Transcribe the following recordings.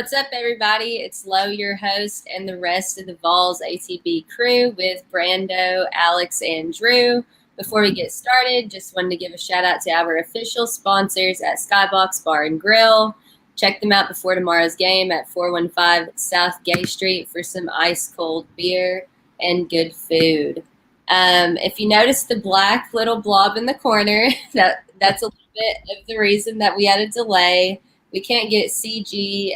What's up, everybody? It's Lo, your host, and the rest of the Vols ATB crew with Brando, Alex, and Drew. Before we get started, just wanted to give a shout out to our official sponsors at Skybox Bar and Grill. Check them out before tomorrow's game at 415 South Gay Street for some ice-cold beer and good food. If you notice the black little blob in the corner, that's a little bit of the reason that we had a delay. We can't get CG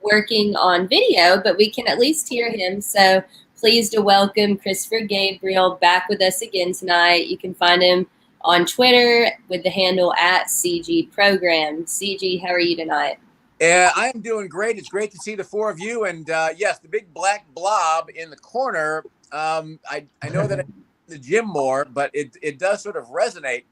working on video, but we can at least hear him. So pleased to welcome Christopher Gabriel back with us again tonight. You can find him on Twitter with the handle at CG Program. CG, how are you tonight? I am doing great. It's great to see the four of you. And yes, the big black blob in the corner. I know that I'm in the gym more, but it does sort of resonate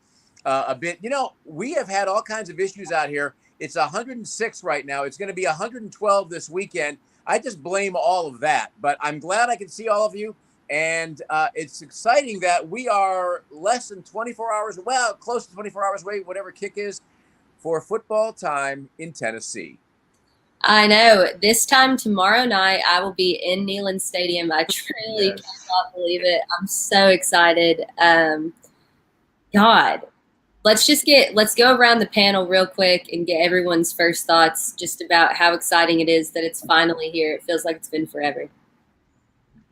a bit. You know, we have had all kinds of issues out here. It's 106 right now. It's going to be 112 this weekend. I just blame all of that. But I'm glad I can see all of you. And it's exciting that we are less than 24 hours, well, close to 24 hours away, whatever kick is, for football time in Tennessee. I know. This time tomorrow night, I will be in Neyland Stadium. I truly cannot believe it. I'm so excited. God. Let's go around the panel real quick and get everyone's first thoughts just about how exciting it is that it's finally here. It feels like it's been forever.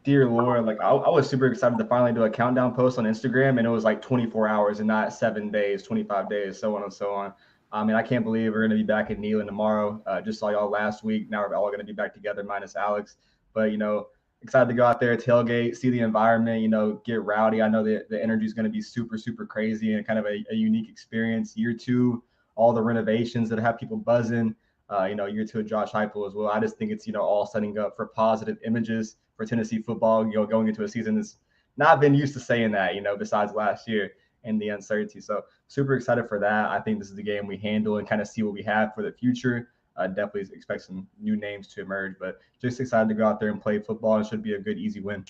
Dear Lord, like I was super excited to finally do a countdown post on Instagram, and it was like 24 hours and not 7 days, 25 days, so on and so on. I mean, I can't believe we're going to be back in Neyland tomorrow. Just saw y'all last week. Now we're all going to be back together minus Alex. But, you know, excited to go out there, tailgate, see the environment, you know, get rowdy. I know that the energy is going to be super, super crazy and kind of a unique experience. Year two, all the renovations that have people buzzing, year two of Josh Heupel as well. I just think it's, all setting up for positive images for Tennessee football, going into a season that's not been used to saying that, besides last year and the uncertainty. So super excited for that. I think this is the game we handle and kind of see what we have for the future. Definitely expect some new names to emerge, but just excited to go out there and play football. It should be a good, easy win.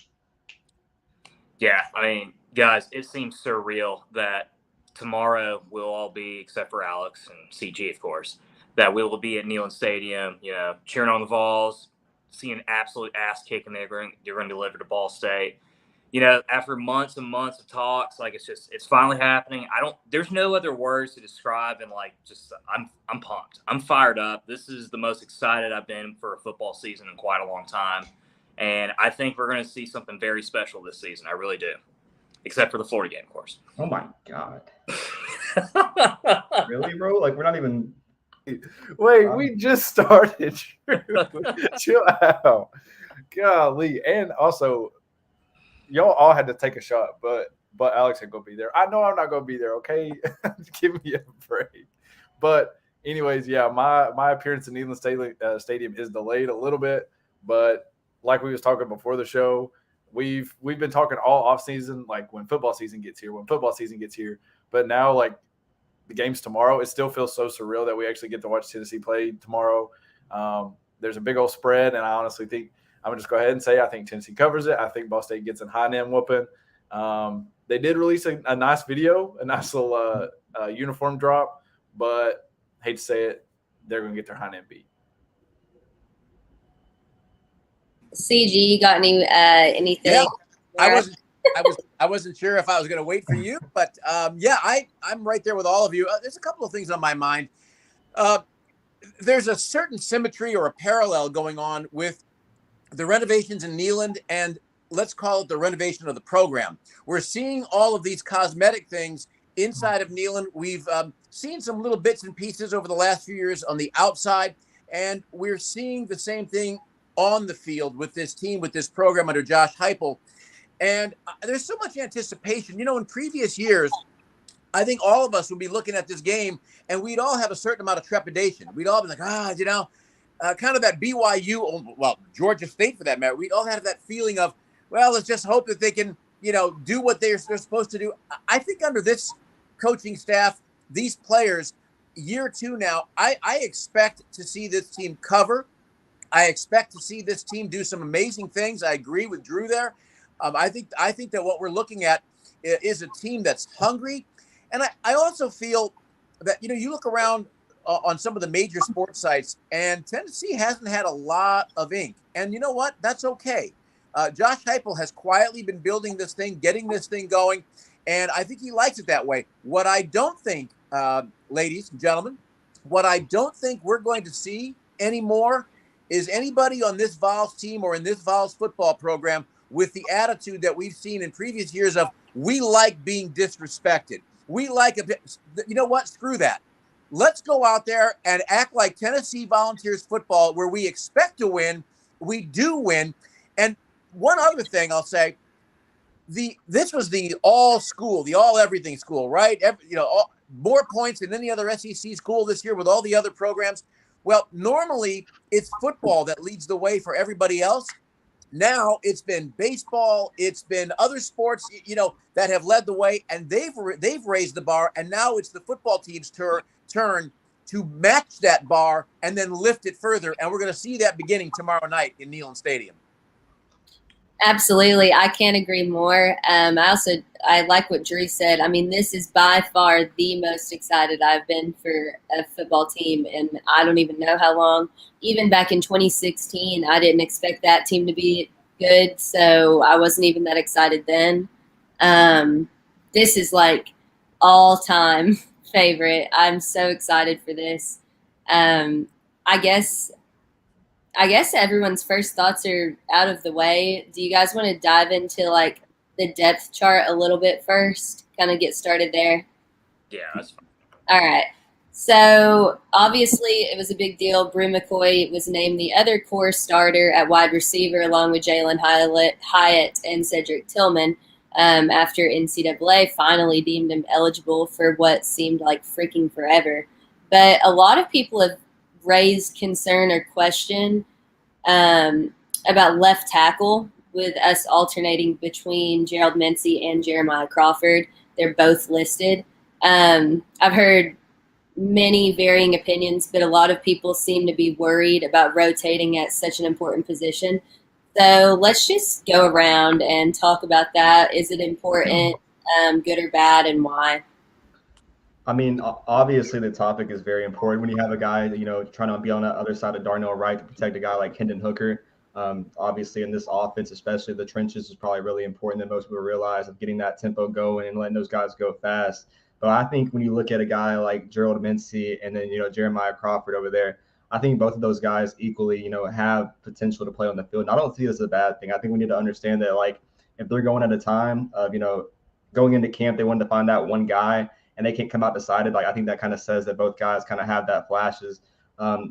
Yeah, I mean, guys, it seems surreal that tomorrow we'll all be, except for Alex and CG, of course, that we will be at Neyland Stadium, cheering on the Vols, seeing an absolute ass kicking they're going to deliver to Ball State. After months and months of talks, like it's finally happening. There's no other words to describe, and I'm pumped. I'm fired up. This is the most excited I've been for a football season in quite a long time. And I think we're going to see something very special this season. I really do. Except for the Florida game, of course. Oh my God. Really, bro? Like, we're not even. Wait, we just started. Chill out. Golly. And also, y'all all had to take a shot, but Alex ain't gonna be there. I know I'm not gonna be there. Okay, give me a break. But anyways, yeah, my appearance in Neyland Stadium is delayed a little bit, but like we was talking before the show, we've been talking all off season, like when football season gets here. But now, like, the game's tomorrow. It still feels so surreal that we actually get to watch Tennessee play tomorrow. There's a big old spread, and I honestly think. I'm going to just go ahead and say I think Tennessee covers it. I think Ball State gets a high name whooping. They did release a nice video, a nice little uniform drop, but hate to say it, they're going to get their high name beat. CG, you got anything? Yeah, I wasn't sure if I was going to wait for you, but I'm right there with all of you. There's a couple of things on my mind. There's a certain symmetry or a parallel going on with the renovations in Neyland, and let's call it the renovation of the program. We're seeing all of these cosmetic things inside of Neyland. We've seen some little bits and pieces over the last few years on the outside, and we're seeing the same thing on the field with this team, with this program under Josh Heupel. And there's so much anticipation. In previous years, I think all of us would be looking at this game, and we'd all have a certain amount of trepidation. We'd all be like, kind of that BYU, well, Georgia State for that matter. We all have that feeling of, well, let's just hope that they can, do what they're supposed to do. I think under this coaching staff, these players, year two now, I expect to see this team cover. I expect to see this team do some amazing things. I agree with Drew there. I think that what we're looking at is a team that's hungry. And I also feel that, you look around on some of the major sports sites, and Tennessee hasn't had a lot of ink. And you know what? That's okay. Josh Heupel has quietly been building this thing, getting this thing going, and I think he likes it that way. What I don't think, ladies and gentlemen, what I don't think we're going to see anymore is anybody on this Vols team or in this Vols football program with the attitude that we've seen in previous years of, we like being disrespected. We like a bit, you know what? Screw that. Let's go out there and act like Tennessee Volunteers football, where we expect to win. We do win. And one other thing I'll say, this was the all school, the all everything school, right? More points than any other SEC school this year with all the other programs. Well, normally it's football that leads the way for everybody else. Now it's been baseball, it's been other sports, that have led the way, and they've raised the bar, and now it's the football team's turn to match that bar and then lift it further. And we're going to see that beginning tomorrow night in Neyland Stadium. Absolutely. I can't agree more. I like what Drew said. I mean, this is by far the most excited I've been for a football team, and I don't even know how long. Even back in 2016, I didn't expect that team to be good, so I wasn't even that excited then. This is like all-time favorite. I'm so excited for this. I guess everyone's first thoughts are out of the way. Do you guys want to dive into like the depth chart a little bit first? Kind of get started there. Yeah, that's fine. All right. So obviously it was a big deal. Brew McCoy was named the other core starter at wide receiver along with Jalen Hyatt and Cedric Tillman after NCAA finally deemed him eligible for what seemed like freaking forever. But a lot of people have raised concern or question about left tackle with us alternating between Gerald Mincy and Jeremiah Crawford. They're both listed. I've heard many varying opinions, but a lot of people seem to be worried about rotating at such an important position. So let's just go around and talk about that. Is it important, good or bad, and why? I mean, obviously the topic is very important when you have a guy, trying to be on the other side of Darnell Wright to protect a guy like Hendon Hooker. Obviously in this offense, especially the trenches, is probably really important than most people realize, of getting that tempo going and letting those guys go fast. But I think when you look at a guy like Gerald Mincy and then, Jeremiah Crawford over there, I think both of those guys equally, have potential to play on the field. And I don't see this as a bad thing. I think we need to understand that, like, if they're going at a time of, going into camp, they wanted to find that one guy and they can't come out decided. Like, I think that kind of says that both guys kind of have that flashes.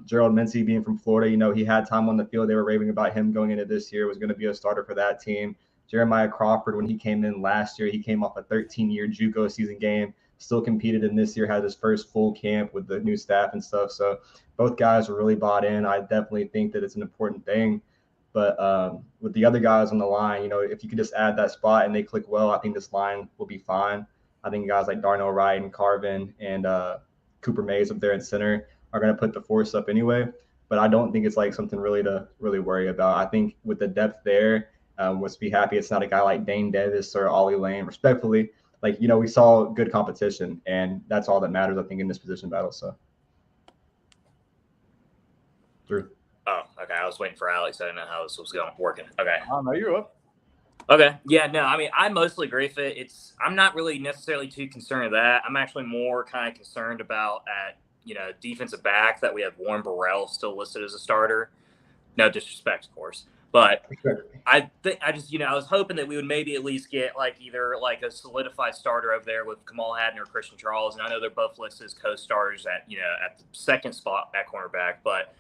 Gerald Mincy being from Florida, he had time on the field. They were raving about him going into this year, was going to be a starter for that team. Jeremiah Crawford, when he came in last year, he came off a 13-year JUCO season game, still competed in this year, had his first full camp with the new staff and stuff. So both guys were really bought in. I definitely think that it's an important thing. But with the other guys on the line, if you could just add that spot and they click well, I think this line will be fine. I think guys like Darnell Wright and Carvin and Cooper Mays up there in center are going to put the force up anyway. But I don't think it's like something really to really worry about. I think with the depth there, let's be happy it's not a guy like Dane Davis or Ollie Lane. Respectfully, like, we saw good competition, and that's all that matters, I think, in this position battle. So, Drew. Oh, okay. I was waiting for Alex. I didn't know how this was working. Okay. Oh, no, you're up. Okay. Yeah, no, I mean, I mostly agree with it. I'm not really necessarily too concerned with that. I'm actually more kind of concerned about at, defensive back that we have Warren Burrell still listed as a starter. No disrespect, of course. But I was hoping that we would maybe at least get either a solidified starter over there with Kamal Haddon or Christian Charles. And I know they're both listed as co-starters at the second spot at cornerback. But,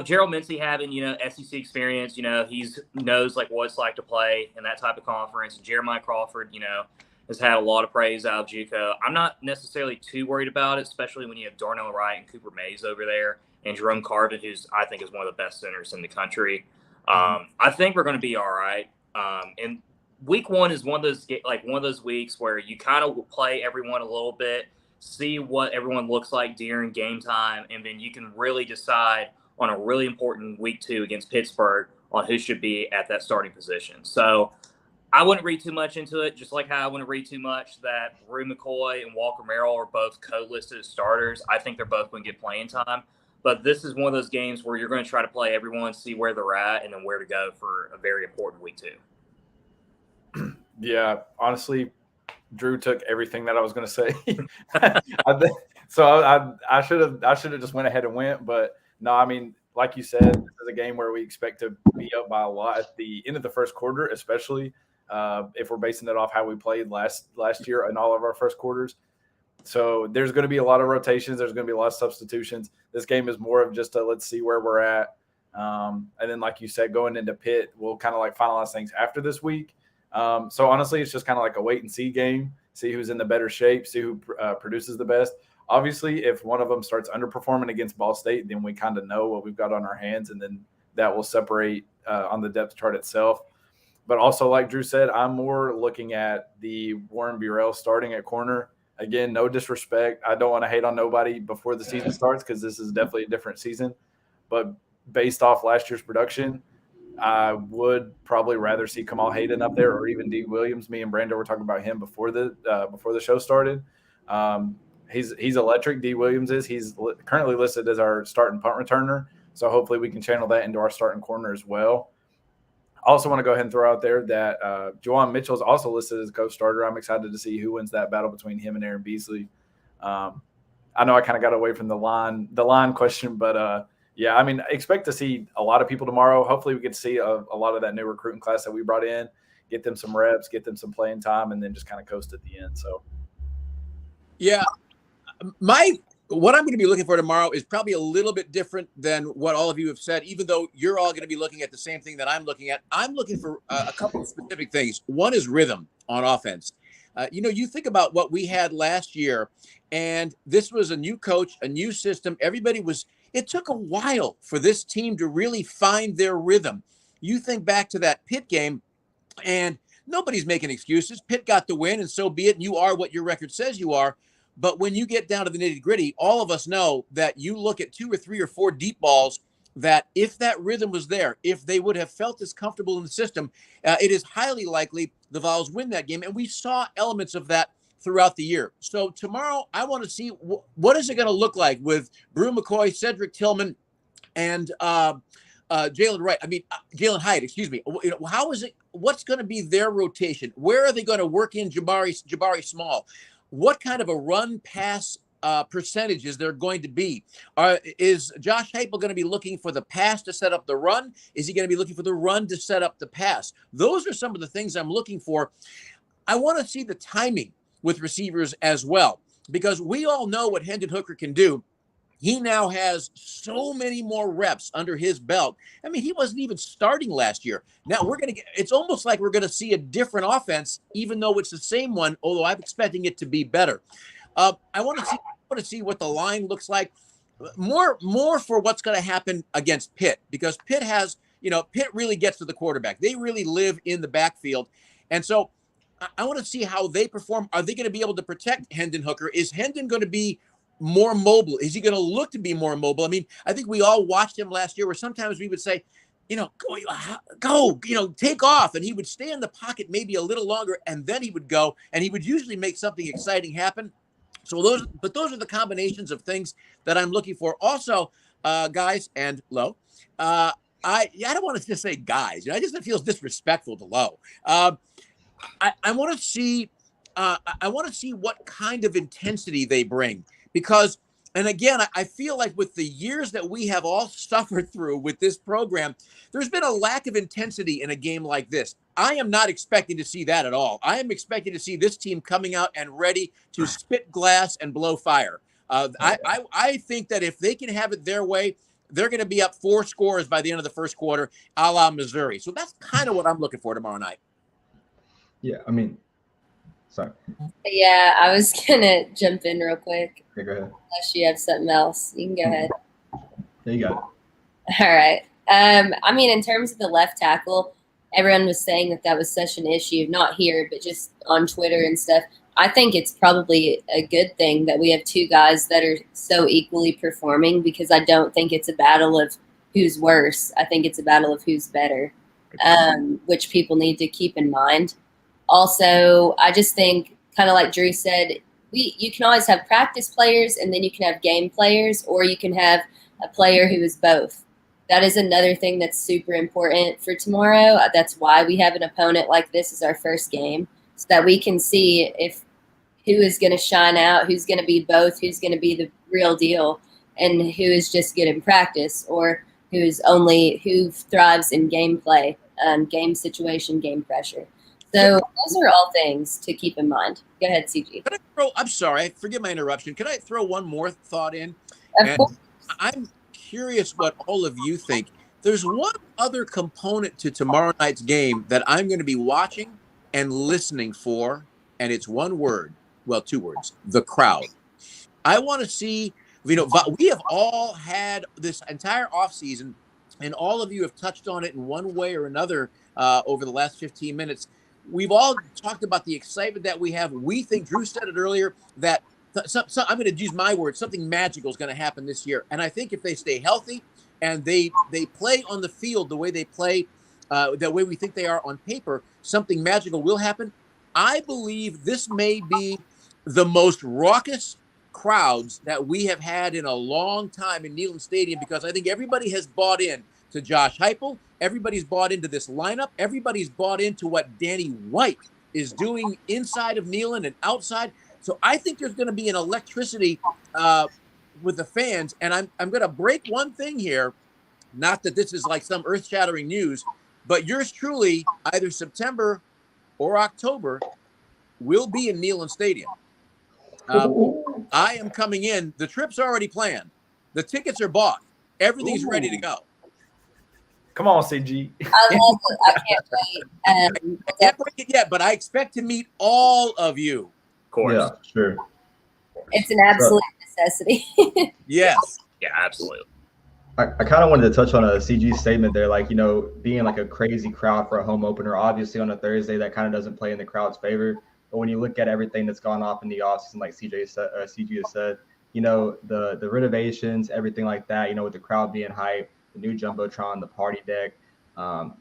Gerald Mincy having, SEC experience, he knows what it's like to play in that type of conference. And Jeremiah Crawford, has had a lot of praise out of JUCO. I'm not necessarily too worried about it, especially when you have Darnell Wright and Cooper Mays over there and Jerome Carvin, who's I think is one of the best centers in the country. I think we're going to be all right. And week one is one of those weeks where you kind of play everyone a little bit, see what everyone looks like during game time, and then you can really decide on a really important week 2 against Pittsburgh on who should be at that starting position. So I wouldn't read too much into it, just like how I wouldn't read too much that Rue McCoy and Walker Merrill are both co-listed as starters. I think they're both going to get playing time. But this is one of those games where you're going to try to play everyone, see where they're at, and then where to go for a very important week 2. Yeah, honestly, Drew took everything that I was going to say. I should have just went ahead and went. But no, I mean, like you said, this is a game where we expect to be up by a lot at the end of the first quarter, especially if we're basing it off how we played last year in all of our first quarters. So there's going to be a lot of rotations. There's going to be a lot of substitutions. This game is more of just a let's see where we're at. And then, like you said, going into Pitt, we'll kind of like finalize things after this week. So honestly, it's just kind of like a wait and see game, see who's in the better shape, see who produces the best. Obviously, if one of them starts underperforming against Ball State, then we kind of know what we've got on our hands, and then that will separate on the depth chart itself. But also, like Drew said, I'm more looking at the Warren Burrell starting at corner. Again, no disrespect. I don't want to hate on nobody before the season starts because this is definitely a different season. But based off last year's production, I would probably rather see Kamal Hayden up there or even D. Williams. Me and Brando were talking about him before the show started. He's electric. D. Williams is. He's currently listed as our starting punt returner. So hopefully we can channel that into our starting corner as well. I also want to go ahead and throw out there that Juwan Mitchell is also listed as a co-starter. I'm excited to see who wins that battle between him and Aaron Beasley. I know I kind of got away from the line question, but yeah, I mean, expect to see a lot of people tomorrow. Hopefully we get to see a lot of that new recruiting class that we brought in, get them some reps, get them some playing time, and then just kind of coast at the end. So, yeah, what I'm going to be looking for tomorrow is probably a little bit different than what all of you have said, even though you're all going to be looking at the same thing that I'm looking at. I'm looking for a couple of specific things. One is rhythm on offense. You think about what we had last year, and this was a new coach, a new system. It took a while for this team to really find their rhythm. You think back to that Pitt game, and nobody's making excuses. Pitt got the win, and so be it. You are what your record says you are. But when you get down to the nitty-gritty, all of us know that you look at 2 or 3 or 4 deep balls that if that rhythm was there, if they would have felt as comfortable in the system, it is highly likely the Vols win that game. And we saw elements of that throughout the year. So tomorrow, I want to see what is it going to look like with Brew McCoy, Cedric Tillman, and Jalen Wright. I mean, Jalen Hyatt, excuse me. How is it? What's going to be their rotation? Where are they going to work in Jabari Small? What kind of a run-pass percentages they're going to be? Is Josh Heupel going to be looking for the pass to set up the run? Is he going to be looking for the run to set up the pass? Those are some of the things I'm looking for. I want to see the timing with receivers as well, because we all know what Hendon Hooker can do. He now has so many more reps under his belt. I mean, he wasn't even starting last year. Now it's almost like we're going to see a different offense, even though it's the same one, although I'm expecting it to be better. I want to see what the line looks like. More for what's going to happen against Pitt, because Pitt really gets to the quarterback. They really live in the backfield. And so I want to see how they perform. Are they going to be able to protect Hendon Hooker? Is Hendon going to be more mobile? Is he going to look to be more mobile? I mean, I think we all watched him last year where sometimes we would say, go, take off. And he would stay in the pocket maybe a little longer, and then he would go, and he would usually make something exciting happen. So those are the combinations of things that I'm looking for. Also, guys and Lo, I don't want to just say guys. I just, it feels disrespectful to Lo. I want to see what kind of intensity they bring. Because, and again, I feel like with the years that we have all suffered through with this program, there's been a lack of intensity in a game like this. I am not expecting to see that at all. I am expecting to see this team coming out and ready to spit glass and blow fire. I think that if they can have it their way, they're going to be up 4 scores by the end of the first quarter, a la Missouri. So that's kind of what I'm looking for tomorrow night. Yeah, I mean, sorry. Yeah, I was going to jump in real quick. Okay, go ahead. Unless you have something else. You can go ahead. There you go. All right. I mean, in terms of the left tackle, everyone was saying that was such an issue, not here, but just on Twitter and stuff. I think it's probably a good thing that we have 2 guys that are so equally performing, because I don't think it's a battle of who's worse. I think it's a battle of who's better. which people need to keep in mind. Also, I just think, kind of like Drew said, you can always have practice players and then you can have game players, or you can have a player who is both. That is another thing that's super important for tomorrow. That's why we have an opponent like this as our first game, so that we can see if who is going to shine out, who's going to be both, who's going to be the real deal, and who is just good in practice, or who thrives in gameplay, game situation, game pressure. So those are all things to keep in mind. Go ahead, CG. I'm sorry, forgive my interruption. Can I throw one more thought in? Of course. I'm curious what all of you think. There's one other component to tomorrow night's game that I'm going to be watching and listening for, and it's one word. Well, two words: the crowd. I want to see. We have all had this entire offseason, and all of you have touched on it in one way or another over the last 15 minutes. We've all talked about the excitement that we have. We think, Drew said it earlier, that I'm going to use my word, something magical is going to happen this year. And I think if they stay healthy and they play on the field the way they play, the way we think they are on paper, something magical will happen. I believe this may be the most raucous crowds that we have had in a long time in Neyland Stadium, because I think everybody has bought in to Josh Heupel. Everybody's bought into this lineup. Everybody's bought into what Danny White is doing inside of Neyland and outside. So I think there's going to be an electricity with the fans. And I'm going to break one thing here. Not that this is like some earth-shattering news, but yours truly, either September or October, will be in Neyland Stadium. I am coming in. The trip's already planned. The tickets are bought. Everything's ready to go. Come on, CG. I love it. I can't wait. I can't break it yet, but I expect to meet all of you. Of course. Yeah, sure. It's an absolute necessity. Yes. Yeah, absolutely. I kind of wanted to touch on a CG statement there, like, being like a crazy crowd for a home opener. Obviously, on a Thursday, that kind of doesn't play in the crowd's favor. But when you look at everything that's gone off in the offseason, like CG has said, the renovations, everything like that, with the crowd being hyped, the new Jumbotron, the party deck,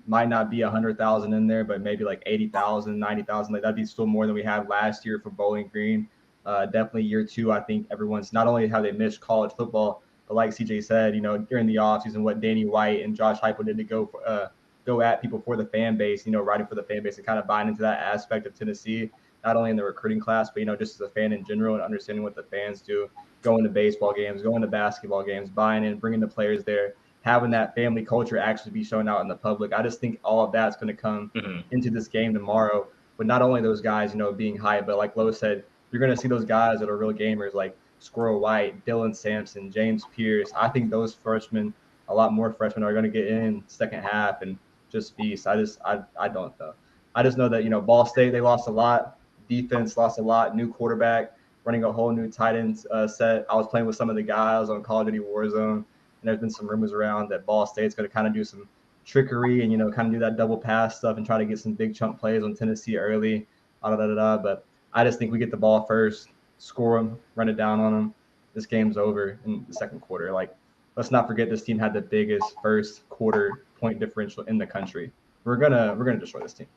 might not be 100,000 in there, but maybe like 80,000, 90,000. Like, that'd be still more than we had last year for Bowling Green. Definitely year two, I think everyone's not only have they missed college football, but like CJ said, during the offseason, what Danny White and Josh Heupel did to go at people for the fan base, riding for the fan base and kind of buying into that aspect of Tennessee, not only in the recruiting class, but, just as a fan in general and understanding what the fans do, going to baseball games, going to basketball games, buying in, bringing the players there, having that family culture actually be shown out in the public. I just think all of that's going to come into this game tomorrow. But not only those guys, being high, but like Lois said, you're going to see those guys that are real gamers like Squirrel White, Dylan Sampson, James Pierce. I think those freshmen, a lot more freshmen, are going to get in second half and just feast. I don't know. I just know that, Ball State, they lost a lot. Defense lost a lot. New quarterback, running a whole new tight end set. I was playing with some of the guys on Call of Duty Warzone, and there's been some rumors around that Ball State's going to kind of do some trickery and, kind of do that double pass stuff and try to get some big chunk plays on Tennessee early. But I just think we get the ball first, score them, run it down on them. This game's over in the second quarter. Like, let's not forget this team had the biggest first quarter point differential in the country. We're gonna destroy this team.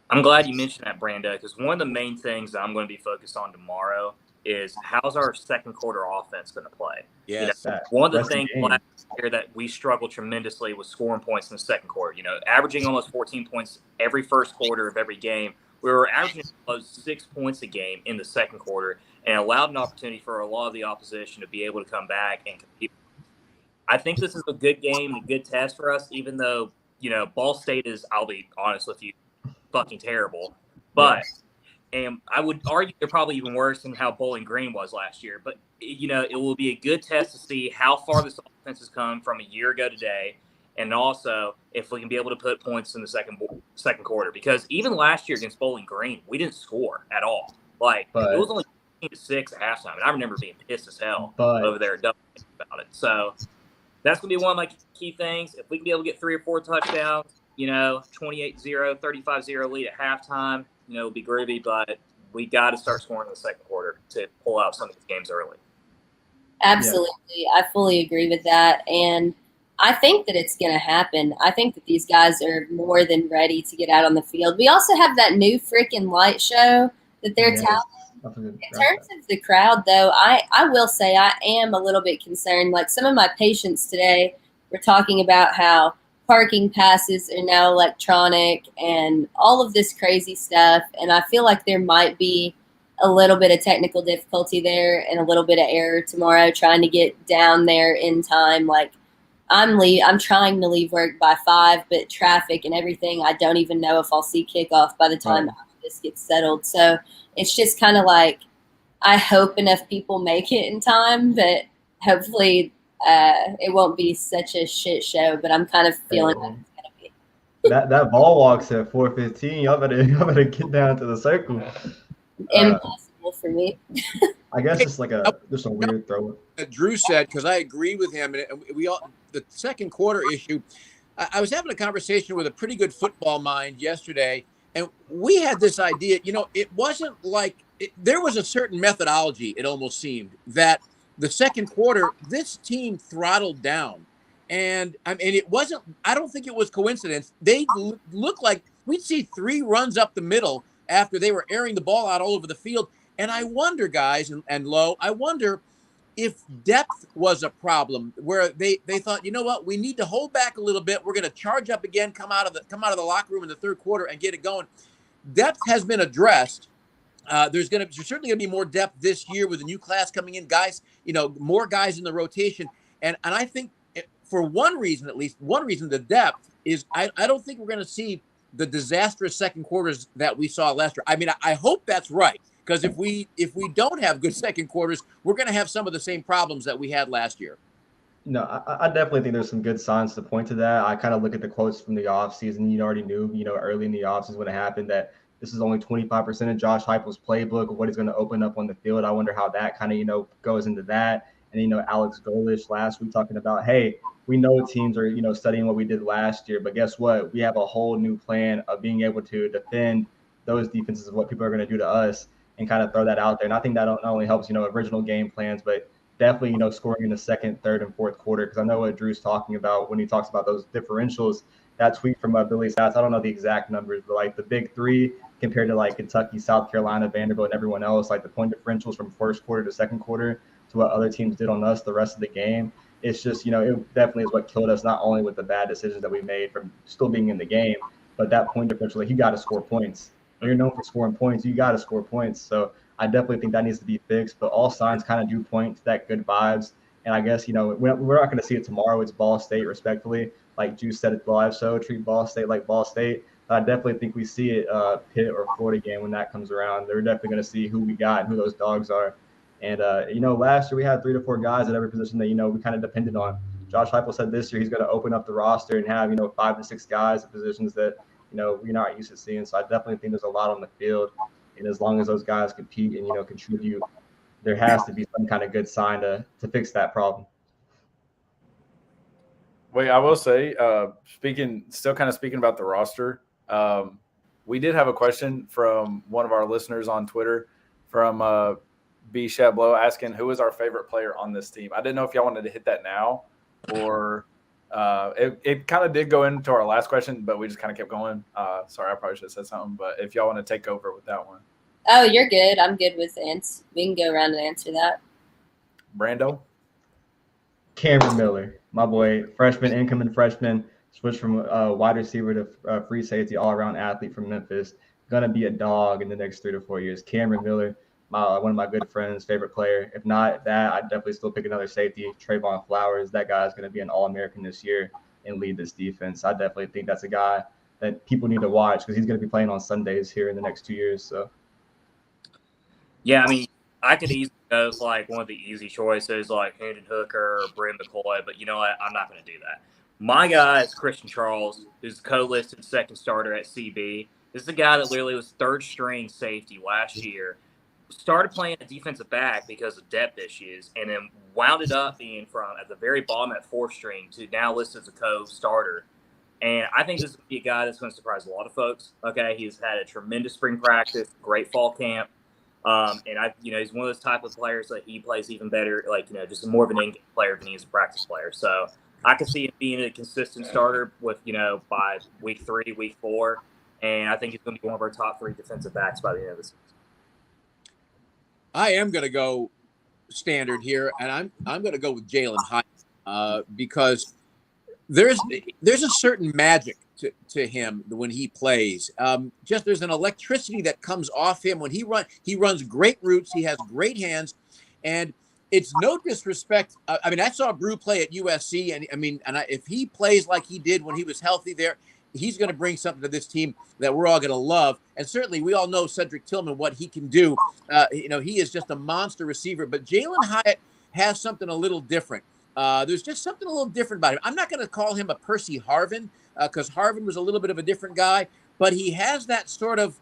I'm glad you mentioned that, Brando, because one of the main things that I'm going to be focused on tomorrow is how's our second quarter offense going to play. Yes. One of the things last year that we struggled tremendously was scoring points in the second quarter. Averaging almost 14 points every first quarter of every game. We were averaging close to 6 points a game in the second quarter, and allowed an opportunity for a lot of the opposition to be able to come back and compete. I think this is a good game and a good test for us, even though, Ball State is, I'll be honest with you, fucking terrible. But and I would argue they're probably even worse than how Bowling Green was last year. But, it will be a good test to see how far this offense has come from a year ago today, and also if we can be able to put points in the second quarter. Because even last year against Bowling Green, we didn't score at all. It was only 6 at halftime, and I remember being pissed as hell over there about it. So that's going to be one of my key things. If we can be able to get 3 or 4 touchdowns, 28-0, 35-0 lead at halftime, it'll be groovy, but we got to start scoring in the second quarter to pull out some of these games early. Absolutely. Yeah. I fully agree with that. And I think that it's going to happen. I think that these guys are more than ready to get out on the field. We also have that new freaking light show that they're touting. In terms of the crowd, though, I will say I am a little bit concerned. Like some of my patients today were talking about how parking passes are now electronic and all of this crazy stuff. And I feel like there might be a little bit of technical difficulty there and a little bit of error tomorrow trying to get down there in time. Like I'm trying to leave work by 5, but traffic and everything, I don't even know if I'll see kickoff by the time this gets settled. So it's just kind of like I hope enough people make it in time, but hopefully it won't be such a shit show. But I'm kind of feeling like it's gonna be. That ball walks at 4:15. Y'all better get down to the circle. Impossible for me. I guess it's like just a weird throw. Drew said, because I agree with him, and we all the second quarter issue. I was having a conversation with a pretty good football mind yesterday, and we had this idea. It wasn't like there was a certain methodology. It almost seemed that the second quarter, this team throttled down, and it wasn't. I don't think it was coincidence. They looked like we'd see 3 runs up the middle after they were airing the ball out all over the field. And I wonder, guys, and Lo, I wonder if depth was a problem where they thought, you know what, we need to hold back a little bit. We're going to charge up again, come out of the locker room in the third quarter and get it going. Depth has been addressed. There's certainly going to be more depth this year with the new class coming in, guys, more guys in the rotation. And I think for one reason, the depth is I don't think we're going to see the disastrous second quarters that we saw last year. I mean, I hope that's right. Because if we don't have good second quarters, we're going to have some of the same problems that we had last year. No, I definitely think there's some good signs to point to that. I kind of look at the quotes from the offseason. You already knew, early in the offseason when it happened that this is only 25% of Josh Heupel's playbook of what he's going to open up on the field. I wonder how that kind of, goes into that. And, Alex Golesh last week talking about, hey, we know teams are, studying what we did last year. But guess what? We have a whole new plan of being able to defend those defenses of what people are going to do to us. And kind of throw that out there. And I think that not only helps, original game plans, but definitely, scoring in the second, third, and fourth quarter. Because I know what Drew's talking about when he talks about those differentials. That tweet from Billy Stats, I don't know the exact numbers, but like the big 3 compared to like Kentucky, South Carolina, Vanderbilt, and everyone else, like the point differentials from first quarter to second quarter to what other teams did on us the rest of the game. It's just, it definitely is what killed us, not only with the bad decisions that we made from still being in the game, but that point differential, like you got to score points. When you're known for scoring points, you got to score points. So I definitely think that needs to be fixed. But all signs kind of do point to that good vibes. And I guess, we're not going to see it tomorrow. It's Ball State, respectfully. Like Juice said it live, so treat Ball State like Ball State. But I definitely think we see it Pitt or Florida game when that comes around. They're definitely going to see who we got and who those dogs are. And, last year we had 3 to 4 guys at every position that, we kind of depended on. Josh Heupel said this year he's going to open up the roster and have, 5 to 6 guys at positions that – we're not used to seeing. So I definitely think there's a lot on the field. And as long as those guys compete and, contribute, there has to be some kind of good sign to fix that problem. Wait, I will say, speaking about the roster, we did have a question from one of our listeners on Twitter from B. Chabot asking who is our favorite player on this team. I didn't know if y'all wanted to hit that now or it kind of did go into our last question, but we just kind of kept going. Sorry, I probably should have said something, but if y'all want to take over with that one. Oh, you're good. I'm good with answer. We can go around and answer that. Brando? Cameron Miller, my boy, incoming freshman, switched from wide receiver to free safety, all-around athlete from Memphis. Gonna be a dog in the next 3 to 4 years. Cameron Miller, one of my good friends, favorite player. If not that, I'd definitely still pick another safety, Trayvon Flowers. That guy's going to be an All-American this year and lead this defense. I definitely think that's a guy that people need to watch because he's going to be playing on Sundays here in the next 2 years. So, yeah, I mean, I could easily go like one of the easy choices like Hendon Hooker or Brent McCoy, but you know what? I'm not going to do that. My guy is Christian Charles, who's co-listed second starter at CB. This is a guy that literally was third-string safety last year. Started playing a defensive back because of depth issues, and then wound it up being from at the very bottom at 4th string to now listed as a co-starter. And I think this is going to be a guy that's going to surprise a lot of folks. Okay, he's had a tremendous spring practice, great fall camp, and he's one of those type of players that he plays even better, just more of an in-game player than he is a practice player. So I could see him being a consistent starter with, by week 3, week 4. And I think he's going to be one of our top 3 defensive backs by the end of the season. I am going to go standard here, and I'm going to go with Jalen Hyatt because there's a certain magic to him when he plays. Just there's an electricity that comes off him when he runs great routes. He has great hands, and it's no disrespect. I mean, I saw Brew play at USC, and if he plays like he did when he was healthy there, he's going to bring something to this team that we're all going to love. And certainly we all know Cedric Tillman, what he can do. He is just a monster receiver. But Jalen Hyatt has something a little different. There's just something a little different about him. I'm not going to call him a Percy Harvin because Harvin was a little bit of a different guy. But he has that sort of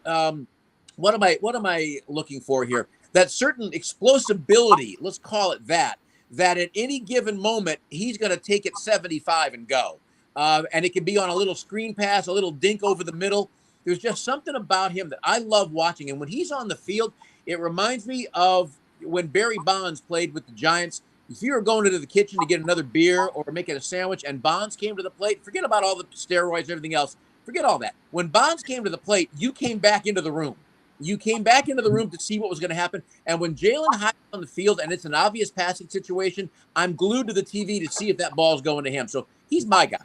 what am I looking for here? That certain explosibility, let's call it that at any given moment, he's going to take it 75 and go. And it can be on a little screen pass, a little dink over the middle. There's just something about him that I love watching. And when he's on the field, it reminds me of when Barry Bonds played with the Giants. If you were going into the kitchen to get another beer or making a sandwich and Bonds came to the plate, forget about all the steroids and everything else. Forget all that. When Bonds came to the plate, you came back into the room. You came back into the room to see what was going to happen. And when Jalen Hyatt's on the field and it's an obvious passing situation, I'm glued to the TV to see if that ball's going to him. So he's my guy.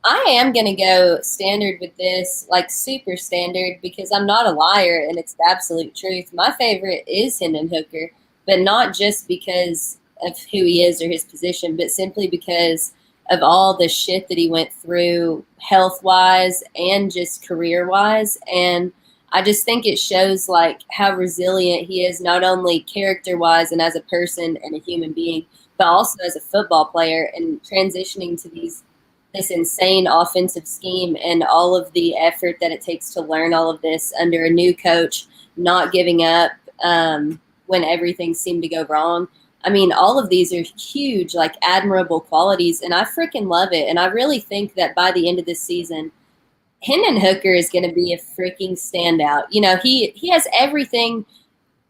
I am going to go standard with this, like super standard, because I'm not a liar and it's the absolute truth. My favorite is Hendon Hooker, but not just because of who he is or his position, but simply because of all the shit that he went through health-wise and just career-wise. And I just think it shows like how resilient he is, not only character-wise and as a person and a human being, but also as a football player and transitioning to this insane offensive scheme and all of the effort that it takes to learn all of this under a new coach, not giving up when everything seemed to go wrong. I mean, all of these are huge, like admirable qualities, and I freaking love it. And I really think that by the end of this season, Hendon Hooker is going to be a freaking standout. He has everything,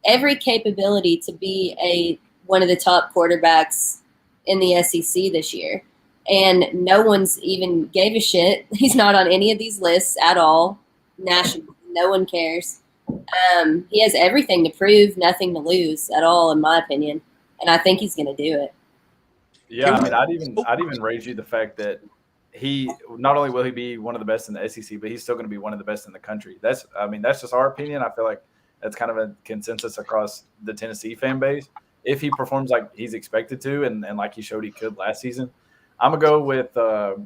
every capability to be one of the top quarterbacks in the SEC this year. And no one's even gave a shit. He's not on any of these lists at all. Nationally, no one cares. He has everything to prove, nothing to lose at all, in my opinion. And I think he's going to do it. Yeah, I mean, I'd even raise you the fact that he not only will he be one of the best in the SEC, but he's still going to be one of the best in the country. That's just our opinion. I feel like that's kind of a consensus across the Tennessee fan base. If he performs like he's expected to, and like he showed he could last season, I'm gonna go with a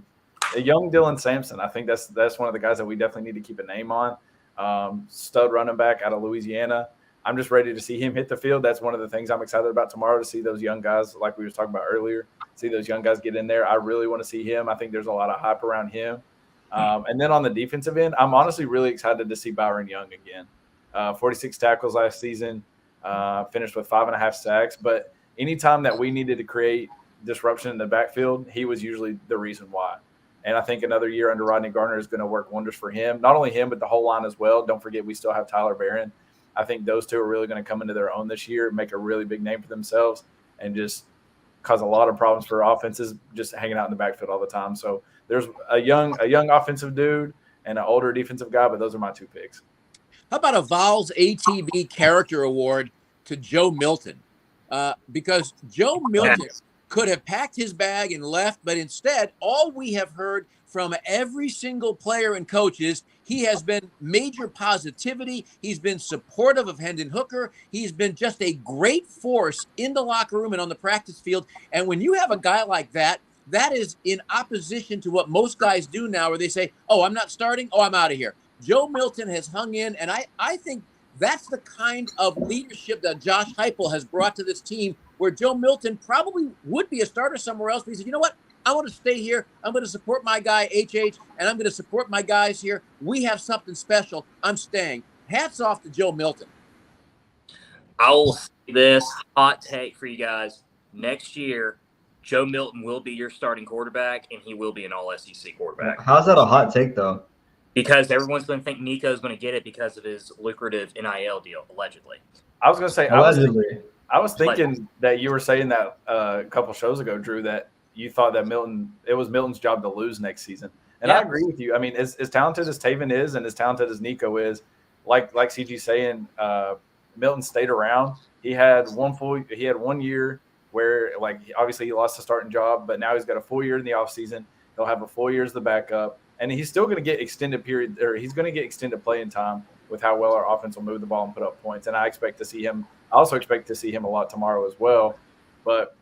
young Dylan Sampson. I think that's one of the guys that we definitely need to keep a name on. Stud running back out of Louisiana. I'm just ready to see him hit the field. That's one of the things I'm excited about tomorrow, to see those young guys, like we were talking about earlier, see those young guys get in there. I really want to see him. I think there's a lot of hype around him. And then on the defensive end, I'm honestly really excited to see Byron Young again. 46 tackles last season, finished with 5.5 sacks. But anytime that we needed to create disruption in the backfield, he was usually the reason why. And I think another year under Rodney Garner is going to work wonders for him. Not only him, but the whole line as well. Don't forget, we still have Tyler Barron. I think those two are really going to come into their own this year, make a really big name for themselves, and just cause a lot of problems for offenses just hanging out in the backfield all the time. So there's a young offensive dude and an older defensive guy, but those are my 2 picks. How about a Vols ATB Character Award to Joe Milton? Because Joe Milton could have packed his bag and left, but instead, all we have heard from every single player and coach is he has been major positivity. He's been supportive of Hendon Hooker. He's been just a great force in the locker room and on the practice field. And when you have a guy like that, that is in opposition to what most guys do now, where they say, oh, I'm not starting. Oh, I'm out of here. Joe Milton has hung in, and I think that's the kind of leadership that Josh Heupel has brought to this team, where Joe Milton probably would be a starter somewhere else. But he said, you know what? I want to stay here. I'm going to support my guy, HH, and I'm going to support my guys here. We have something special. I'm staying. Hats off to Joe Milton. I will say this hot take for you guys. Next year, Joe Milton will be your starting quarterback, and he will be an all-SEC quarterback. How's that a hot take, though? Because everyone's going to think Nico's going to get it because of his lucrative NIL deal, allegedly. I was going to say, allegedly. I was thinking that you were saying that a couple shows ago, Drew, that you thought that it was Milton's job to lose next season. And I agree with you. I mean, as talented as Taven is and as talented as Nico is, like CG saying, Milton stayed around. He had 1 year where, like, obviously he lost the starting job, but now he's got a full year in the offseason. He'll have a full year as the backup, and he's still going to get extended playing time with how well our offense will move the ball and put up points. And I expect to see him. I also expect to see him a lot tomorrow as well. But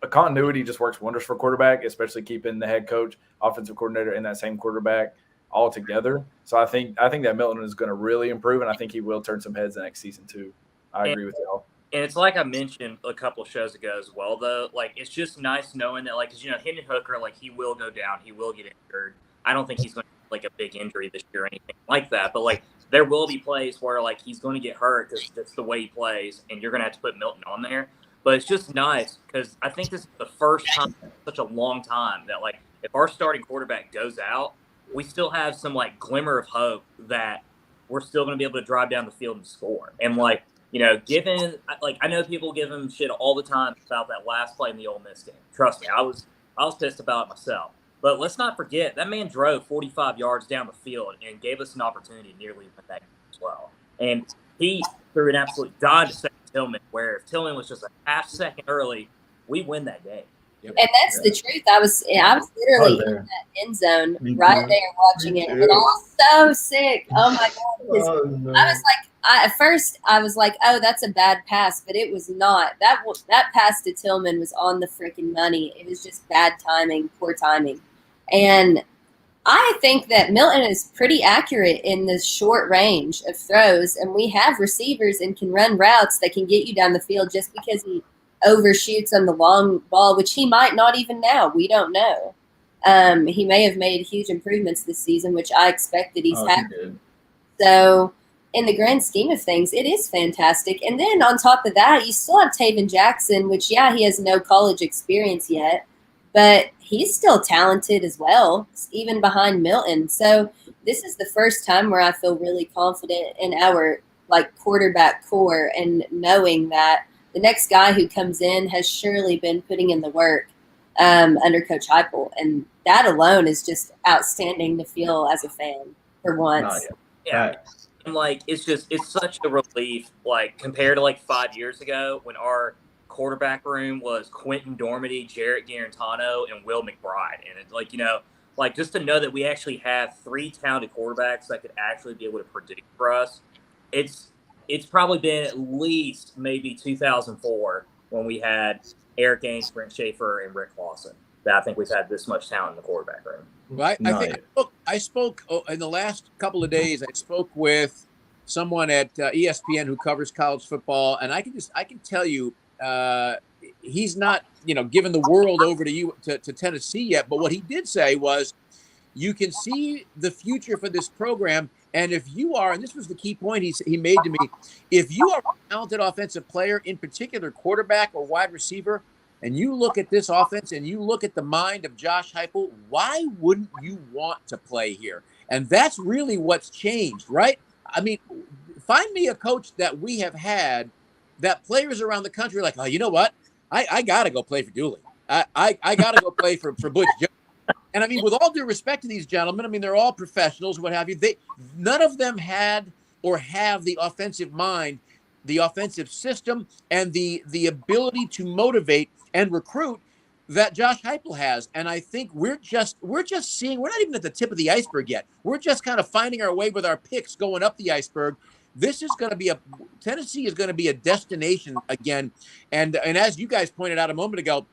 a continuity just works wonders for quarterback, especially keeping the head coach, offensive coordinator, and that same quarterback all together. So I think that Milton is going to really improve, and I think he will turn some heads the next season too. I agree with y'all. And it's like I mentioned a couple of shows ago as well, though. Like, it's just nice knowing that, like, because, Hendon Hooker, like, he will go down. He will get injured. I don't think he's going to have, like, a big injury this year or anything like that. But, like, there will be plays where, like, he's going to get hurt because that's the way he plays, and you're going to have to put Milton on there. But it's just nice because I think this is the first time in such a long time that, like, if our starting quarterback goes out, we still have some, like, glimmer of hope that we're still going to be able to drive down the field and score. And, like, given, like, I know people give him shit all the time about that last play in the Ole Miss game. Trust me, I was pissed about it myself. But let's not forget, that man drove 45 yards down the field and gave us an opportunity to nearly win that game as well. And he threw an absolute dime to second Tillman, where if Tillman was just a half second early, we win that game. And that's the truth. I was literally in that end zone right there watching it, and I was so sick. Oh my god! No. I was like, at first I was like, oh, that's a bad pass, but it was not. That pass to Tillman was on the freaking money. It was just bad timing, poor timing, and I think that Milton is pretty accurate in the short range of throws, and we have receivers and can run routes that can get you down the field just because he overshoots on the long ball, which he might not even now. We don't know. He may have made huge improvements this season, which I expect that he's had. So in the grand scheme of things, it is fantastic. And then on top of that, you still have Taven Jackson, which, yeah, he has no college experience yet, but he's still talented as well, even behind Milton. So this is the first time where I feel really confident in our, like, quarterback core and knowing that the next guy who comes in has surely been putting in the work under Coach Heupel, and that alone is just outstanding to feel as a fan for once. Yeah. And, like, it's such a relief, like, compared to, like, 5 years ago when our quarterback room was Quentin Dormady, Jarrett Garantano, and Will McBride. And it's like, like, just to know that we actually have three talented quarterbacks that could actually be able to produce for us, it's probably been at least maybe 2004 when we had Eric Ames, Brent Schaefer, and Rick Lawson. That I think we've had this much talent in the quarterback room. Right. I spoke in the last couple of days. I spoke with someone at ESPN who covers college football, and I can tell you he's not giving the world over to Tennessee yet. But what he did say was, you can see the future for this program. And if you are, and this was the key point he made to me, if you are a talented offensive player, in particular quarterback or wide receiver, and you look at this offense and you look at the mind of Josh Heupel, why wouldn't you want to play here? And that's really what's changed, right? I mean, find me a coach that we have had that players around the country are like, oh, you know what? I got to go play for Dooley. I got to go play for Butch Jones. And I mean, with all due respect to these gentlemen, I mean, they're all professionals, what have you. None of them had or have the offensive mind, the offensive system, and the ability to motivate and recruit that Josh Heupel has. And I think we're just seeing, we're not even at the tip of the iceberg yet. We're just kind of finding our way with our picks going up the iceberg. This is going to be Tennessee is going to be a destination again. And as you guys pointed out a moment ago,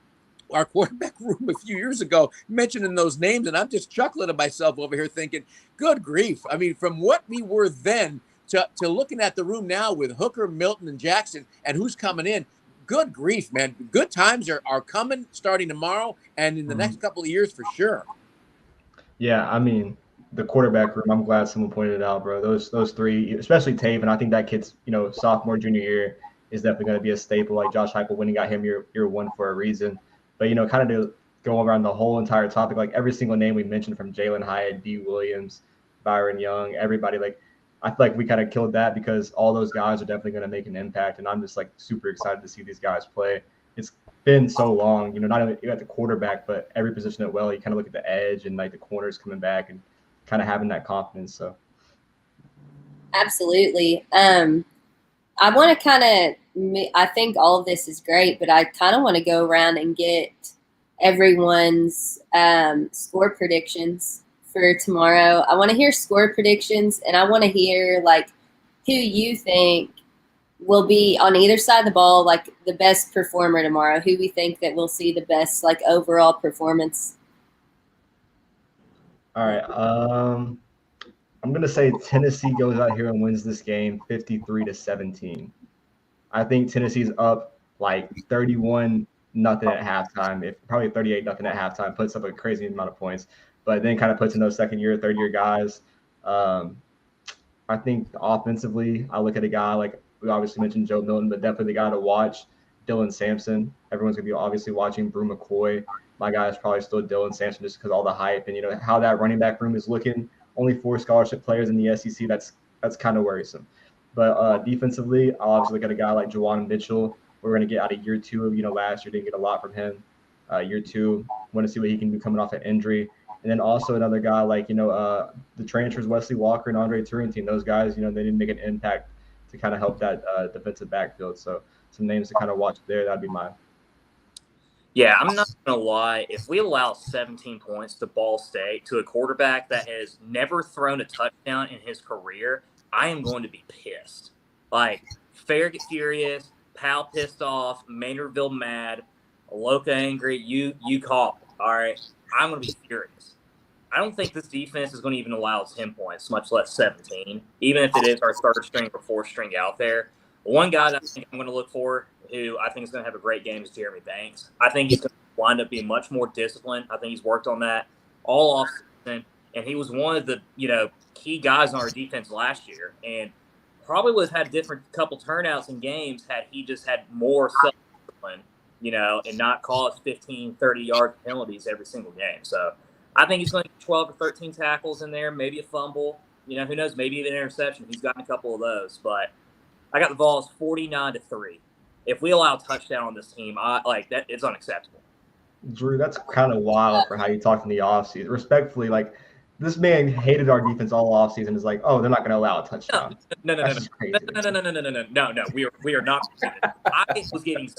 our quarterback room a few years ago, mentioning those names, and I'm just chuckling to myself over here thinking, good grief. I mean, from what we were then to looking at the room now with Hooker, Milton, and Jackson, and who's coming in, good grief, man. Good times are coming starting tomorrow and in the next couple of years for sure. Yeah, I mean, the quarterback room, I'm glad someone pointed it out, bro. Those three, especially Taven, I think that kid's, sophomore, junior year is definitely going to be a staple. Like Josh Heupel, when he got him year one for a reason. But, kind of to go around the whole entire topic, like every single name we mentioned, from Jalen Hyatt, D. Williams, Byron Young, everybody, like, I feel like we kind of killed that because all those guys are definitely going to make an impact. And I'm just, like, super excited to see these guys play. It's been so long. Not only you got the quarterback, but every position as well. You kind of look at the edge and like the corners coming back and kind of having that confidence. So absolutely. I want to kind of, I think all of this is great, but I kind of want to go around and get everyone's score predictions for tomorrow. I want to hear score predictions, and I want to hear like who you think will be on either side of the ball, like the best performer tomorrow, who we think that we'll see the best like overall performance. all right. I'm going to say Tennessee goes out here and wins this game 53-17. I think Tennessee's up like 31-0 at halftime, probably 38-0 at halftime, puts up a crazy amount of points, but then kind of puts in those second-year, third-year guys. I think offensively, I look at a guy like we obviously mentioned Joe Milton, but definitely the guy to watch, Dylan Sampson. Everyone's going to be obviously watching Brew McCoy. My guy is probably still Dylan Sampson just because all the hype and, how that running back room is looking. Only 4 scholarship players in the SEC. That's kind of worrisome. But defensively, I'll obviously look at a guy like Juwan Mitchell. We're going to get out of year 2. Last year didn't get a lot from him. Year 2, want to see what he can do coming off an injury. And then also another guy like, the transfers, Wesley Walker and Andre Turrentine. Those guys, they didn't make an impact to kind of help that defensive backfield. So some names to kind of watch there. That'd be mine. Yeah, I'm not going to lie. If we allow 17 points to Ball State, to a quarterback that has never thrown a touchdown in his career, I am going to be pissed. Like, Fair get furious, Powell pissed off, Maynardville mad, Aloka angry, you call it, all right? I'm going to be furious. I don't think this defense is going to even allow 10 points, much less 17, even if it is our third string or fourth string out there. One guy that I think I'm going to look for, who I think is going to have a great game, is Jeremy Banks. I think he's going to wind up being much more disciplined. I think he's worked on that all offseason, and he was one of the key guys on our defense last year, and probably would have had a different couple turnouts in games had he just had more self-discipline, and not call us 15, 30-yard penalties every single game. So I think he's going to get 12 or 13 tackles in there, maybe a fumble. Who knows, maybe even an interception. He's gotten a couple of those, but I got the Vols 49-3. If we allow a touchdown on this team, that it's unacceptable. Drew, that's kind of wild for how you talk in the offseason. Respectfully, like this man hated our defense all offseason. Is like, oh, they're not going to allow a touchdown. No. We are not. I was getting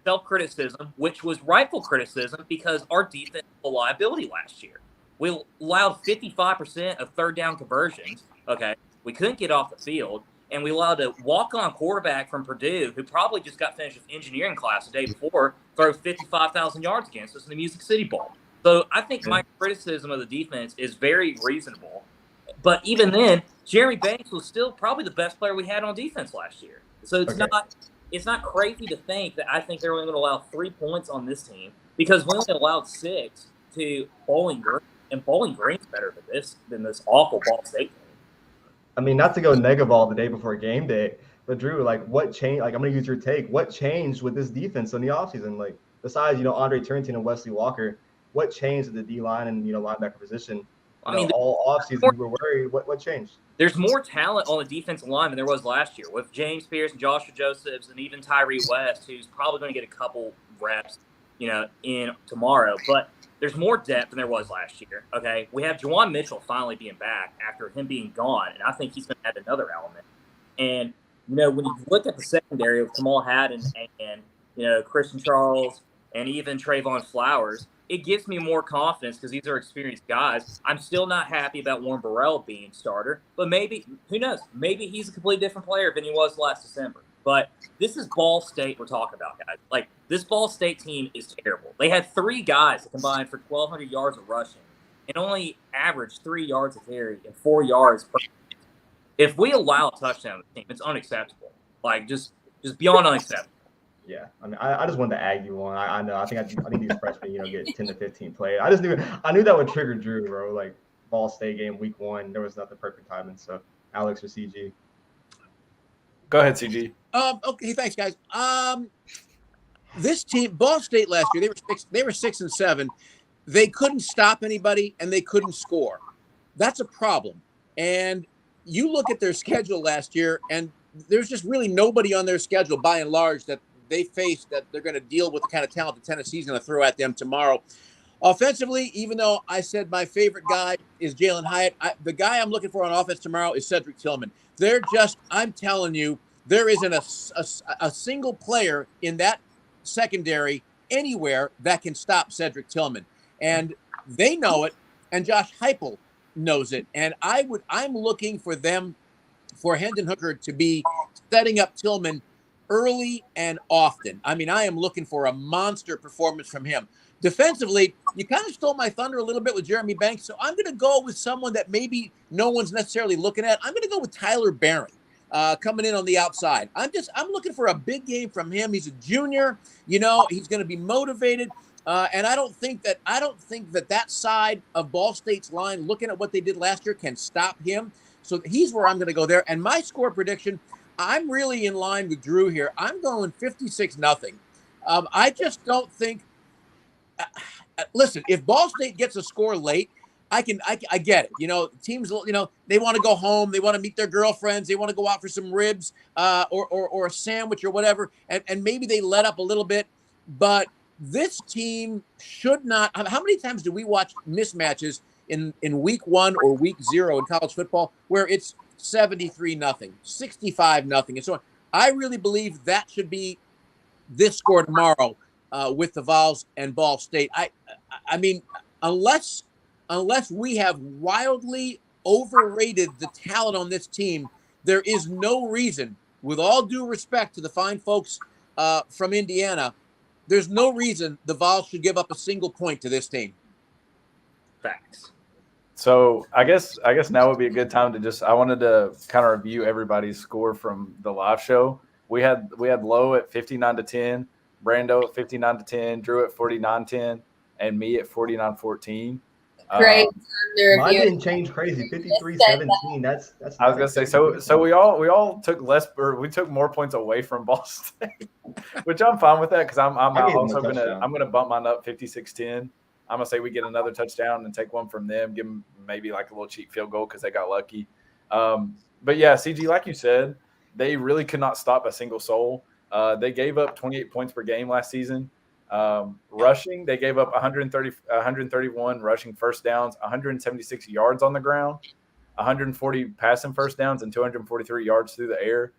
self-criticism, which was rightful criticism because our defense was a liability last year. We allowed 55% of third down conversions. Okay, we couldn't get off the field. And we allowed a walk-on quarterback from Purdue, who probably just got finished with engineering class the day before, throw 55,000 yards against us in the Music City Bowl. So I think my criticism of the defense is very reasonable. But even then, Jeremy Banks was still probably the best player we had on defense last year. So it's not crazy to think that I think they're only going to allow 3 points on this team because we only allowed 6 to Bowling Green, and Bowling Green's better than this awful Ball State team. I mean, not to go nega ball the day before game day, but Drew, like what changed? Like I'm going to use your take. What changed with this defense in the offseason? Like besides, Andre Turrentine and Wesley Walker, what changed with the D-line and, linebacker position? All offseason we were worried. What changed? There's more talent on the defensive line than there was last year with James Pierce and Joshua Josephs and even Tyree West, who's probably going to get a couple reps, in tomorrow. But there's more depth than there was last year, okay? We have Juwan Mitchell finally being back after him being gone, and I think he's going to add another element. And, when you look at the secondary of Kamal Haddon and Christian Charles and even Trayvon Flowers, it gives me more confidence because these are experienced guys. I'm still not happy about Warren Burrell being starter, but maybe, who knows, maybe he's a completely different player than he was last December. But this is Ball State we're talking about, guys. Like, this Ball State team is terrible. They had 3 guys that combined for 1,200 yards of rushing and only averaged 3 yards a carry and 4 yards per. If we allow a touchdown to the team, it's unacceptable. Like, just beyond unacceptable. Yeah, I mean, I just wanted to ag you on. I know. I think these freshmen, get 10 to 15 plays. I knew that would trigger Drew, bro. Like Ball State game week 1, there was nothing perfect timing. So Alex or CG. Go ahead, CG. Okay, thanks, guys. This team, Ball State last year, they were 6-7. They couldn't stop anybody and they couldn't score. That's a problem. And you look at their schedule last year, and there's just really nobody on their schedule, by and large, that they face, that they're going to deal with the kind of talent that Tennessee's going to throw at them tomorrow. Offensively, even though I said my favorite guy is Jalen Hyatt, the guy I'm looking for on offense tomorrow is Cedric Tillman. I'm telling you, there isn't a single player in that secondary anywhere that can stop Cedric Tillman. And they know it, and Josh Heupel knows it. And I'm looking for Hendon Hooker to be setting up Tillman early and often. I mean, I am looking for a monster performance from him. Defensively, you kind of stole my thunder a little bit with Jeremy Banks, so I'm going to go with someone that maybe no one's necessarily looking at. I'm going to go with Tyler Barron coming in on the outside. I'm looking for a big game from him. He's a junior, he's going to be motivated, and I don't think that side of Ball State's line, looking at what they did last year, can stop him. So he's where I'm going to go there. And my score prediction, I'm really in line with Drew here. I'm going 56-0. I just don't think. Listen, if Ball State gets a score late, I get it. Teams, they want to go home, they want to meet their girlfriends, they want to go out for some ribs, or a sandwich or whatever, and maybe they let up a little bit. But this team should not. How many times do we watch mismatches in week 1 or week 0 in college football where it's 73-0, 65-0, and so on? I really believe that should be this score tomorrow. With the Vols and Ball State. I mean, unless we have wildly overrated the talent on this team, there is no reason, with all due respect to the fine folks from Indiana, there's no reason the Vols should give up a single point to this team. Facts. So I guess now would be a good time to I wanted to kind of review everybody's score from the live show. We had Lowe at 59-10. Brando at 59-10, Drew at 49-10, and me at 49-14. Great. Mine didn't change crazy. 53-17. That's I was gonna say so we all took less, or we took more points away from Ball State, which I'm fine with that because I'm also gonna bump mine up 56-10. I'm gonna say we get another touchdown and take one from them, give them maybe like a little cheap field goal because they got lucky. But yeah, CG, like you said, they really could not stop a single soul. They gave up 28 points per game last season. Rushing, they gave up 131 rushing first downs, 176 yards on the ground, 140 passing first downs, and 243 yards through the air.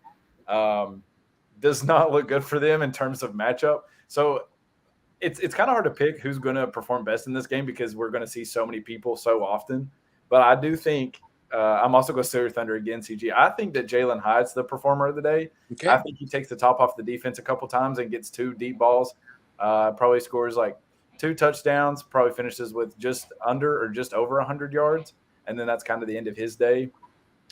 Does not look good for them in terms of matchup. So it's kind of hard to pick who's going to perform best in this game because we're going to see so many people so often. But I do think I'm also going to steal your thunder again, CG. I think that Jalen Hyatt's the performer of the day. Okay. I think he takes the top off the defense a couple times and gets 2 deep balls. Probably scores like 2 touchdowns, probably finishes with just under or just over 100 yards. And then that's kind of the end of his day.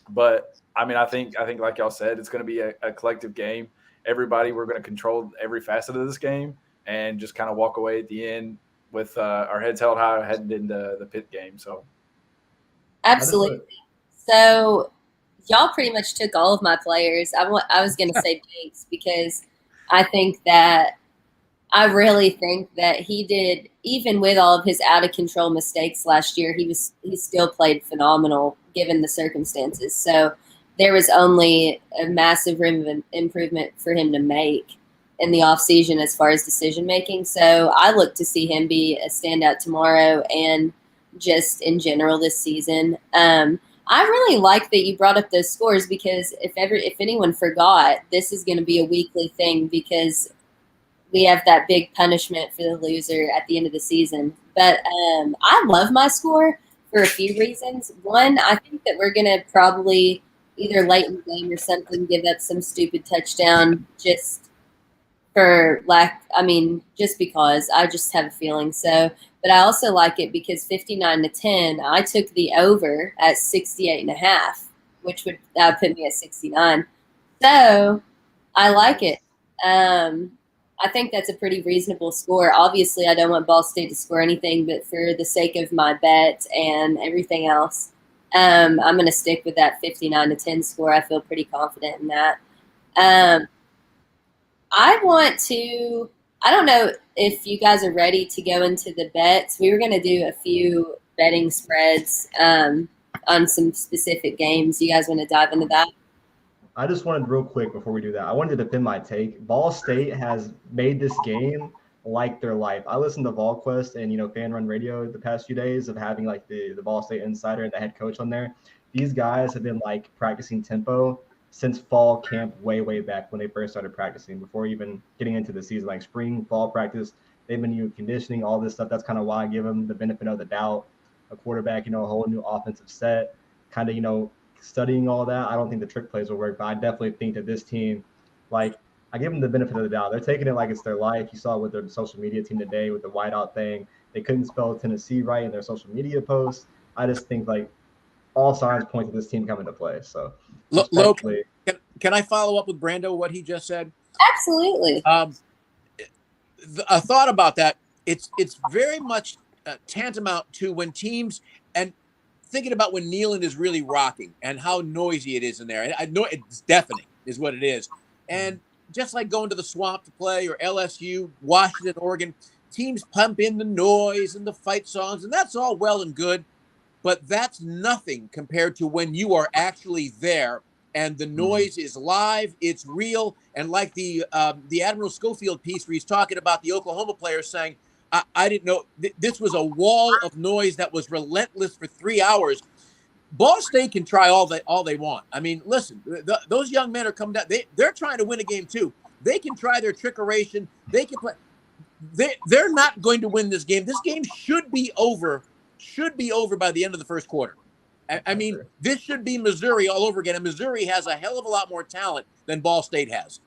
But, I mean, I think like y'all said, it's going to be a collective game. Everybody, we're going to control every facet of this game and just kind of walk away at the end with our heads held high heading into the Pitt game. So, absolutely. So y'all pretty much took all of my players. I was going to say Banks because I really think that he did, even with all of his out of control mistakes last year, he still played phenomenal given the circumstances. So there was only a massive room of improvement for him to make in the offseason as far as decision making. So I look to see him be a standout tomorrow and just in general this season. I really like that you brought up those scores because if anyone forgot, this is going to be a weekly thing because we have that big punishment for the loser at the end of the season. But I love my score for a few reasons. One, I think that we're going to probably either late in the game or something give up some stupid touchdown just just because I just have a feeling so. But I also like it because 59-10, I took the over at 68.5, which would put me at 69. So I like it. I think that's a pretty reasonable score. Obviously, I don't want Ball State to score anything, but for the sake of my bet and everything else, I'm going to stick with that 59-10 score. I feel pretty confident in that. I don't know if you guys are ready to go into the bets. We were going to do a few betting spreads on some specific games. You guys want to dive into that? I just wanted real quick before we do that. I wanted to defend my take. Ball State has made this game like their life. I listened to VolQuest and Fan Run Radio the past few days of having like the Ball State insider and the head coach on there. These guys have been like practicing tempo since fall camp way back when they first started practicing before even getting into the season, like spring, fall practice. They've been conditioning, all this stuff. That's kind of why I give them the benefit of the doubt. A quarterback, a whole new offensive set, kind of, studying all that. I don't think the trick plays will work, but I definitely think that this team, like, I give them the benefit of the doubt. They're taking it like it's their life. You saw with their social media team today with the whiteout thing. They couldn't spell Tennessee right in their social media posts. I just think like all signs point to this team coming to play. So, can I follow up with Brando what he just said? Absolutely. A thought about that. It's very much tantamount to when teams and thinking about when Neyland is really rocking and how noisy it is in there. And I know it's deafening is what it is. And just like going to the Swamp to play or LSU, Washington, Oregon, teams pump in the noise and the fight songs, and that's all well and good. But that's nothing compared to when you are actually there and the noise is live, it's real. And like the Admiral Schofield piece where he's talking about the Oklahoma players saying, I didn't know this was a wall of noise that was relentless for 3 hours. Ball State can try all they want. I mean, listen, those young men are coming down. They're trying to win a game too. They can try their trickeration. They can play. They're not going to win this game. This game should be over by the end of the first quarter. I mean, this should be Missouri all over again. And Missouri has a hell of a lot more talent than Ball State has.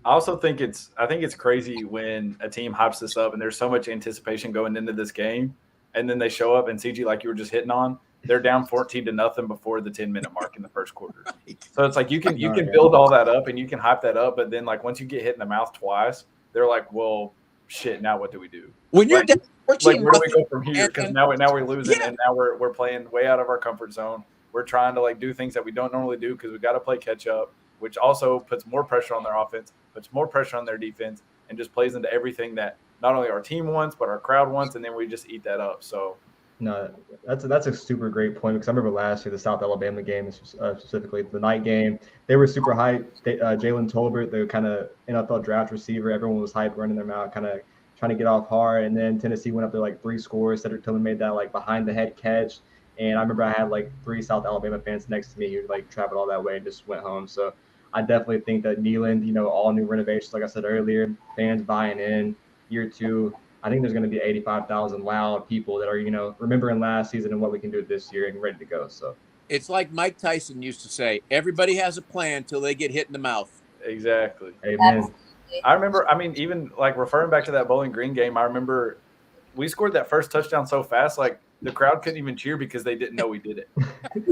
I also think it's crazy when a team hypes this up and there's so much anticipation going into this game, and then they show up and CG, like you were just hitting on, they're down 14-0 before the 10-minute mark in the first quarter. So it's like you can build all that up and you can hype that up, but then like once you get hit in the mouth twice, they're like, well, shit, now what do we do? When you're down 14, like where do we go from here? Because now we're losing, and now we're playing way out of our comfort zone. We're trying to like do things that we don't normally do because we got to play catch up, which also puts more pressure on their offense, puts more pressure on their defense, and just plays into everything that not only our team wants, but our crowd wants, and then we just eat that up. So, no, that's a super great point because I remember last year, the South Alabama game, specifically the night game, they were super hyped. Jalen Tolbert, the kind of NFL draft receiver, everyone was hyped, running their mouth, kind of trying to get off hard. And then Tennessee went up there like 3 scores. Cedric Tillman made that like behind the head catch. And I remember I had like 3 South Alabama fans next to me who like traveled all that way and just went home. So I definitely think that Neyland, all new renovations, like I said earlier, fans buying in year 2. I think there's going to be 85,000 loud people that are, remembering last season and what we can do this year and ready to go. So it's like Mike Tyson used to say, everybody has a plan until they get hit in the mouth. Exactly. Amen. I remember, even like referring back to that Bowling Green game, I remember we scored that first touchdown so fast, like the crowd couldn't even cheer because they didn't know we did it.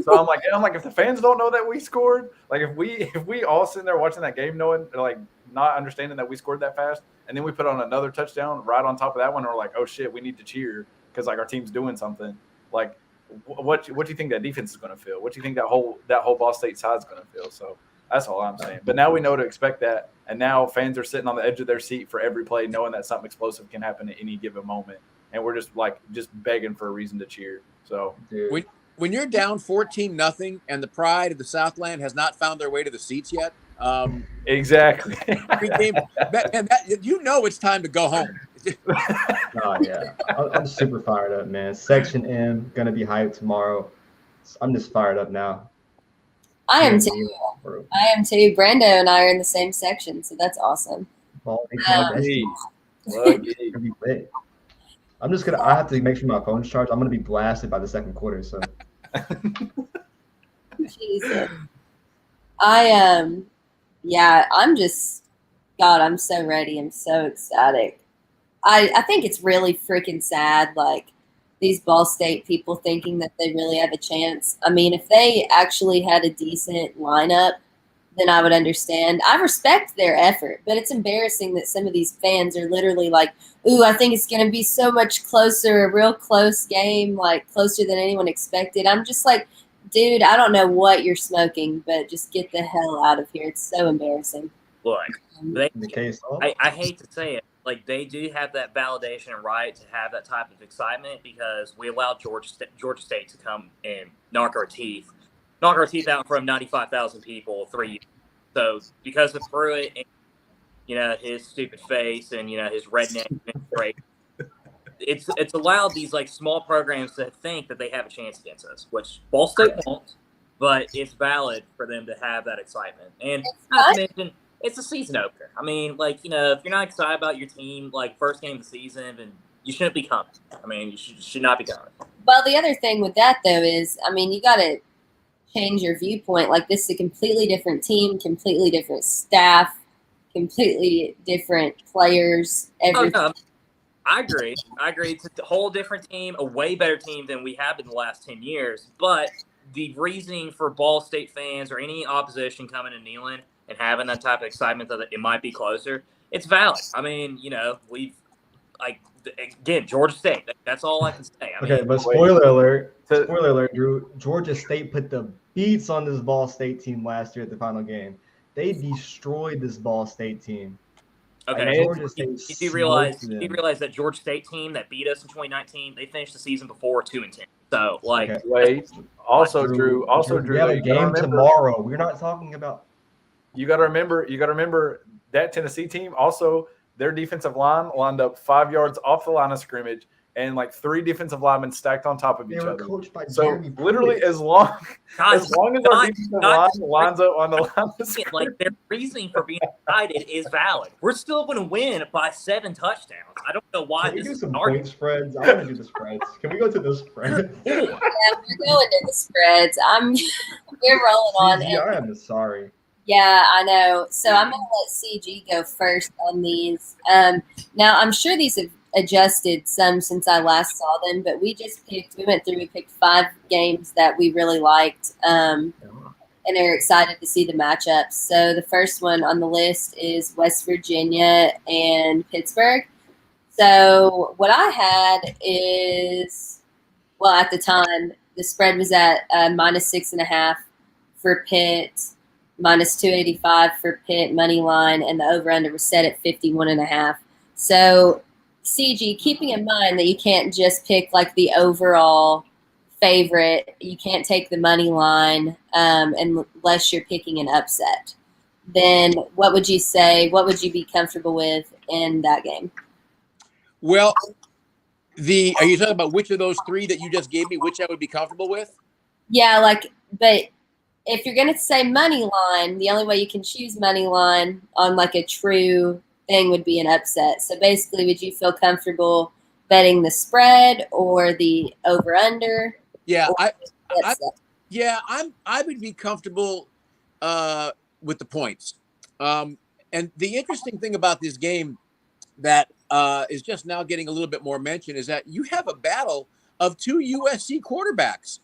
So I'm like, if the fans don't know that we scored, like if we all sitting there watching that game knowing, like not understanding that we scored that fast, and then we put on another touchdown right on top of that one, and we're like, oh shit, we need to cheer because like our team's doing something. Like, what do you think that defense is going to feel? What do you think that whole Ball State side is going to feel? So that's all I'm saying. But now we know to expect that, and now fans are sitting on the edge of their seat for every play, knowing that something explosive can happen at any given moment. And we're just begging for a reason to cheer. So when you're down 14-0 and the pride of the Southland has not found their way to the seats yet, exactly. It's time to go home. Oh yeah, I'm super fired up, man. Section M gonna be hyped tomorrow. I'm just fired up now. I am too. Brando and I are in the same section, so that's awesome. I have to make sure my phone's charged. I'm gonna be blasted by the second quarter. So, Jesus. I'm so ready. I'm so ecstatic. I think it's really freaking sad, like these Ball State people thinking that they really have a chance. I mean, if they actually had a decent lineup, then I would understand. I respect their effort, but it's embarrassing that some of these fans are literally like, ooh, I think it's going to be so much closer, a real close game, like closer than anyone expected. I'm just like, dude, I don't know what you're smoking, but just get the hell out of here. It's so embarrassing. Look, I hate to say it, like they do have that validation and right to have that type of excitement because we allowed Georgia State to come and knock our teeth knock our teeth out in front of 95,000 people 3 years. So because of Pruitt and, his stupid face and, his redneck break, it's allowed these like small programs to think that they have a chance against us, which Ball State won't, but it's valid for them to have that excitement. And not to mention, it's a season opener. I mean, like, if you're not excited about your team, like first game of the season, then you shouldn't be coming. I mean, you should not be coming. Well, the other thing with that, though, is, I mean, you got to change your viewpoint. Like, this is a completely different team, completely different staff, completely different players. Everything. Oh, no. I agree. It's a whole different team, a way better team than we have in the last 10 years. But the reasoning for Ball State fans or any opposition coming to Neyland and having that type of excitement that it might be closer, it's valid. I mean, we've, like, again, Georgia State. That's all I can say. But spoiler alert, Drew. Georgia State put the beats on this Ball State team last year at the final game. They destroyed this Ball State team. Okay, did you realize that Georgia State team that beat us in 2019, they finished the season before 2-10. So, like, Drew. We have a game tomorrow. We're not talking about. You got to remember that Tennessee team. Also, their defensive line lined up 5 yards off the line of scrimmage, and like 3 defensive linemen stacked on top of each other. So literally, as long as our defensive line lines up on the line of scrimmage, like, their reasoning for being excited is valid. We're still going to win by 7 touchdowns. I don't know why. Can we do some point spreads? I want to do the spreads. Can we go to the spreads? Yeah, we're going to the spreads. We're rolling on. I am sorry. Yeah, I know. So I'm going to let CG go first on these. Now, I'm sure these have adjusted some since I last saw them, but we picked 5 games that we really liked and are excited to see the matchups. So the first one on the list is West Virginia and Pittsburgh. So what I had is, well, at the time, the spread was at -6.5 for Pitt, -285 for Pitt money line, and the over-under was set at 51.5. So CG, keeping in mind that you can't just pick like the overall favorite, you can't take the money line unless you're picking an upset. Then what would you say? What would you be comfortable with in that game? Well, are you talking about which of those 3 that you just gave me, which I would be comfortable with? Yeah, but if you're going to say money line, the only way you can choose money line on like a true thing would be an upset. So basically, would you feel comfortable betting the spread or the over under? Yeah, I would be comfortable with the points. And the interesting thing about this game that is just now getting a little bit more mention is that you have a battle of 2 USC quarterbacks.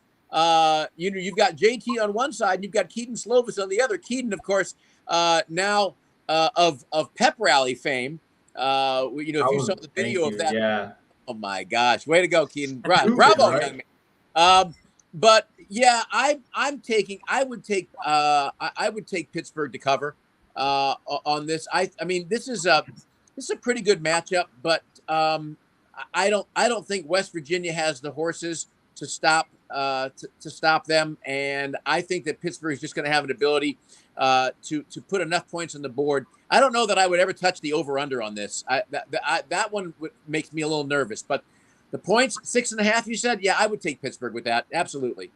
You've got JT on one side, and you've got Keaton Slovis on the other. Keaton, of course, now of pep rally fame. If you saw the video of that, yeah. Oh my gosh, way to go, Keaton! Bravo, young man. But yeah, I would take Pittsburgh to cover on this. I mean, this is a pretty good matchup, but I don't think West Virginia has the horses to stop them, and I think that Pittsburgh is just going to have an ability to put enough points on the board. I don't know that I would ever touch the over/under on this. That one makes me a little nervous. But the points, 6.5, you said? Yeah, I would take Pittsburgh with that. Absolutely.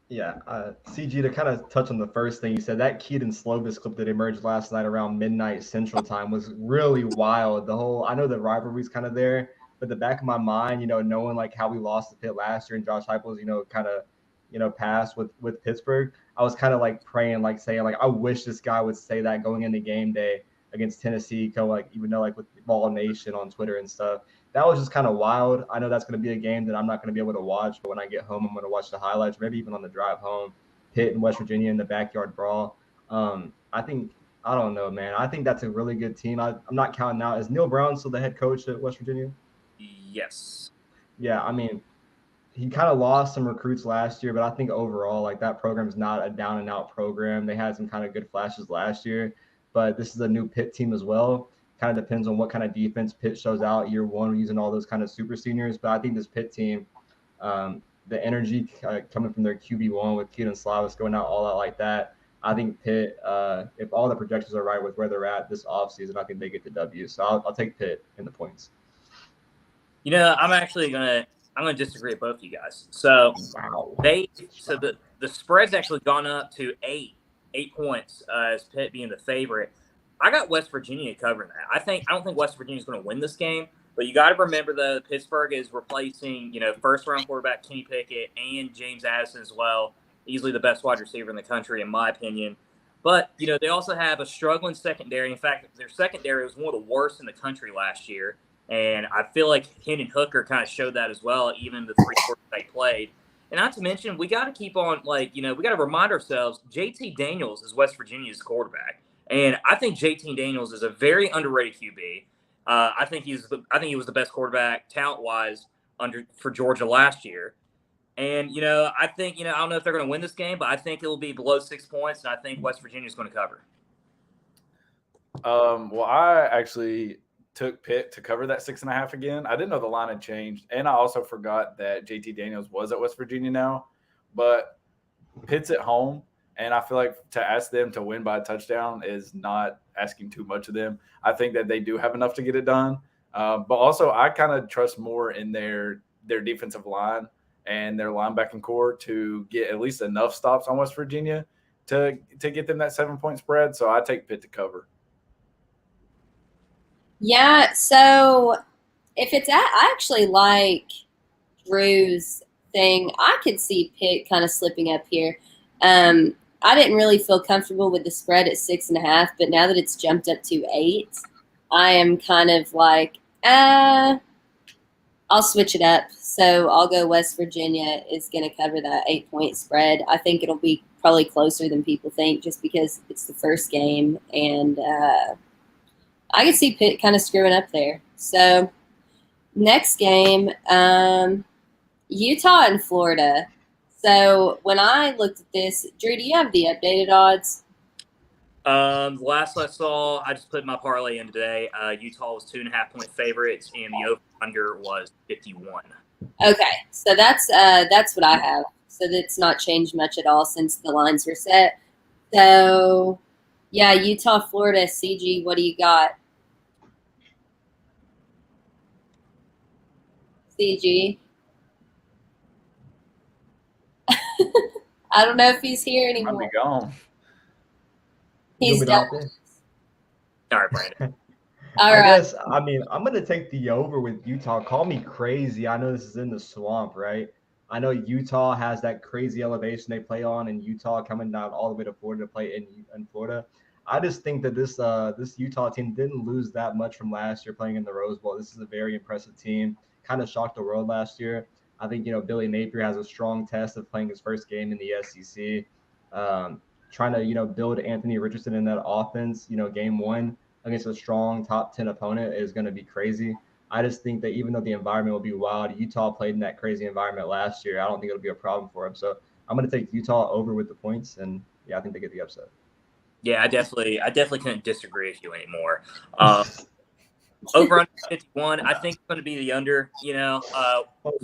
Yeah, CG, to kind of touch on the first thing you said, that Keaton Slovis clip that emerged last night around midnight Central Time was really wild. I know the rivalry's kind of there, but the back of my mind, knowing like how we lost to Pitt last year and Josh Heupel's, kind of passed with Pittsburgh, I was kind of like praying, like saying, like, I wish this guy would say that going into game day against Tennessee, even though like with Ball Nation on Twitter and stuff. That was just kind of wild. I know that's going to be a game that I'm not going to be able to watch, but when I get home, I'm going to watch the highlights, maybe even on the drive home. Pitt and West Virginia in the backyard brawl. I don't know, man. I think that's a really good team. I'm not counting out. Is Neil Brown still the head coach at West Virginia? Yes. Yeah, I mean, he kind of lost some recruits last year, but I think overall, like, that program is not a down-and-out program. They had some kind of good flashes last year, but this is a new Pitt team as well. Kind of depends on what kind of defense Pitt shows out year one, using all those kind of super seniors. But I think this Pitt team, the energy coming from their QB1 with Keaton Slavis going out all out like that. I think Pitt, if all the projections are right with where they're at this offseason, I think they get the W. So I'll take Pitt in the points. You know, I'm gonna disagree with both you guys. So the spread's actually gone up to 8 points as Pitt being the favorite. I got West Virginia covering that. I don't think West Virginia's going to win this game, but you got to remember though Pittsburgh is replacing first round quarterback Kenny Pickett and James Addison as well, easily the best wide receiver in the country in my opinion. But they also have a struggling secondary. In fact, their secondary was one of the worst in the country last year. And I feel like Hendon Hooker kind of showed that as well, even the 3 quarters they played. And not to mention, we got to keep on, we got to remind ourselves, JT Daniels is West Virginia's quarterback. And I think JT Daniels is a very underrated QB. I think he was the best quarterback talent-wise for Georgia last year. And, I think, I don't know if they're going to win this game, but I think it will be below 6 points, and I think West Virginia is going to cover. Well, I actually took Pitt to cover that 6.5 again. I didn't know the line had changed, and I also forgot that JT Daniels was at West Virginia now. But Pitt's at home, and I feel like to ask them to win by a touchdown is not asking too much of them. I think that they do have enough to get it done. But also, I kind of trust more in their defensive line and their linebacking core to get at least enough stops on West Virginia to get them that 7-point spread. So I take Pitt to cover. Yeah, so if it's I actually like Drew's thing. I could see Pitt kind of slipping up here. I didn't really feel comfortable with the spread at 6.5, but now that it's jumped up to 8, I am kind of like, I'll switch it up. So I'll go West Virginia is going to cover that 8-point spread. I think it'll be probably closer than people think just because it's the first game, and I could see Pitt kind of screwing up there. So next game, Utah and Florida. So when I looked at this, Drew, do you have the updated odds? Last I saw, I just put my parlay in today. Utah was 2.5-point favorites, and the over/under was 51. Okay, so that's what I have. So that's not changed much at all since the lines were set. So yeah, Utah, Florida, CG, what do you got? CG. I don't know if he's here anymore. I'll be gone. He's done. All right, Brandon. All right. I guess, I'm going to take the over with Utah. Call me crazy. I know this is in the swamp, right? I know Utah has that crazy elevation they play on, and Utah coming down all the way to Florida to play in Florida. I just think that this Utah team didn't lose that much from last year playing in the Rose Bowl. This is a very impressive team. Kind of shocked the world last year. I think, Billy Napier has a strong test of playing his first game in the SEC. Trying to, build Anthony Richardson in that offense, game one against a strong top 10 opponent is going to be crazy. I just think that even though the environment will be wild, Utah played in that crazy environment last year. I don't think it'll be a problem for them. So I'm going to take Utah over with the points, and I think they get the upset. Yeah, I definitely couldn't disagree with you anymore. Over under 51, I think it's going to be the under.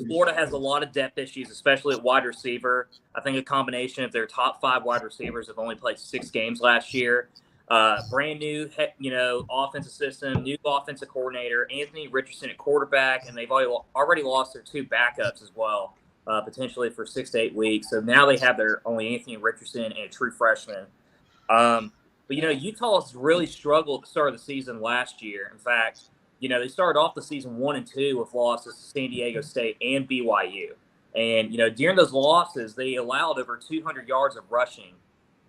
Florida has a lot of depth issues, especially at wide receiver. I think a combination of their top 5 wide receivers have only played 6 games last year. Brand new, offensive system, new offensive coordinator, Anthony Richardson at quarterback, and they've already lost their 2 backups as well, potentially for 6 to 8 weeks. So now they have their only Anthony Richardson and a true freshman. But, Utah has really struggled at the start of the season last year. In fact, they started off the season 1-2 with losses to San Diego State and BYU. And, during those losses, they allowed over 200 yards of rushing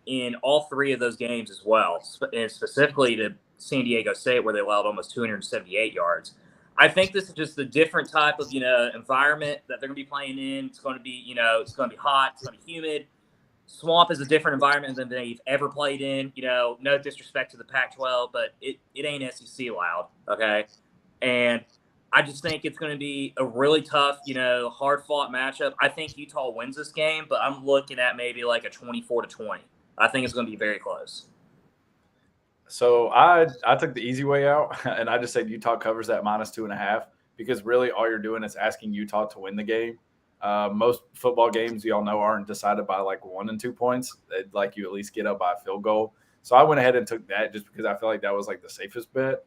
in all 3 of those games as well, and specifically to San Diego State, where they allowed almost 278 yards. I think this is just a different type of, environment that they're going to be playing in. It's going to be, it's going to be hot. It's going to be humid. Swamp is a different environment than they've ever played in. No disrespect to the Pac-12, but it ain't SEC loud, okay? And I just think it's going to be a really tough, hard-fought matchup. I think Utah wins this game, but I'm looking at maybe like a 24-20. I think it's going to be very close. So I took the easy way out, and I just said Utah covers that -2.5 because really all you're doing is asking Utah to win the game. Most football games, y'all know, aren't decided by like 1 and 2 points. They'd like you at least get up by a field goal. So I went ahead and took that just because I feel like that was like the safest bet.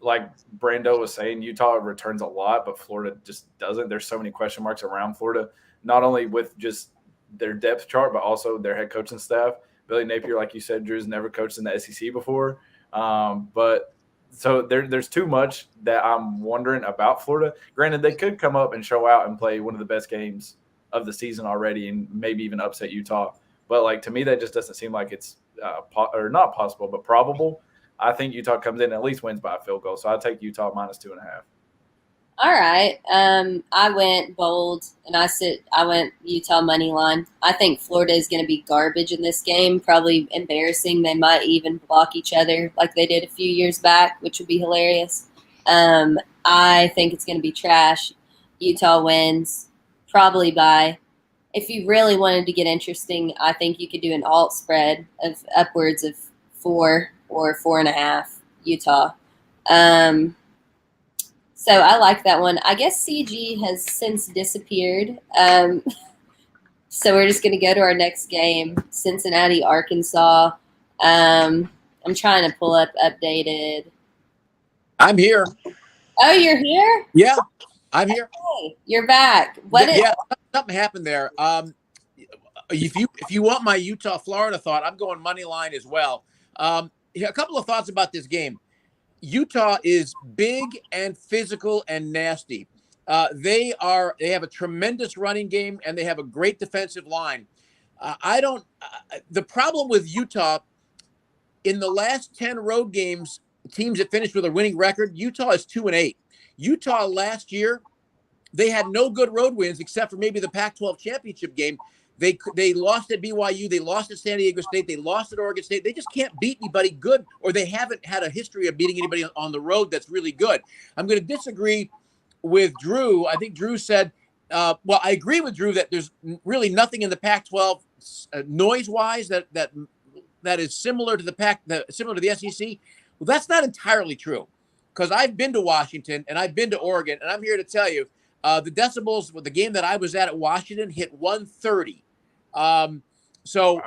Like Brando was saying, Utah returns a lot, but Florida just doesn't. There's so many question marks around Florida, not only with just their depth chart, but also their head coaching staff. Billy Napier, like you said, Drew's never coached in the SEC before. But so there's too much that I'm wondering about Florida. Granted, they could come up and show out and play one of the best games of the season already and maybe even upset Utah. But, like, to me, that just doesn't seem like it's or not possible, but probable. I think Utah comes in and at least wins by a field goal. So I'll take Utah -2.5. All right. I went bold, and I went Utah money line. I think Florida is going to be garbage in this game, probably embarrassing. They might even block each other like they did a few years back, which would be hilarious. I think it's going to be trash. Utah wins, probably by. If you really wanted to get interesting, I think you could do an alt spread of upwards of 4 or 4.5 Utah. So I like that one. I guess CG has since disappeared. So we're just going to go to our next game, Cincinnati, Arkansas. I'm trying to pull up updated. I'm here. Oh, you're here? Yeah, I'm here. Hey, you're back. Yeah, something happened there. If you want my Utah Florida thought, I'm going money line as well. A couple of thoughts about this game. Utah is big and physical and nasty. They have a tremendous running game and they have a great defensive line. The problem with Utah in the last 10 road games, teams that finished with a winning record, Utah is 2-8. Utah last year, they had no good road wins except for maybe the Pac-12 championship game. They lost at BYU. They lost at San Diego State. They lost at Oregon State. They just can't beat anybody good, or they haven't had a history of beating anybody on the road that's really good. I'm going to disagree with Drew. I think Drew said, I agree with Drew that there's really nothing in the Pac-12 noise-wise that is similar to the SEC. Well, that's not entirely true, because I've been to Washington and I've been to Oregon, and I'm here to tell you the decibels with the game that I was at Washington hit 130. So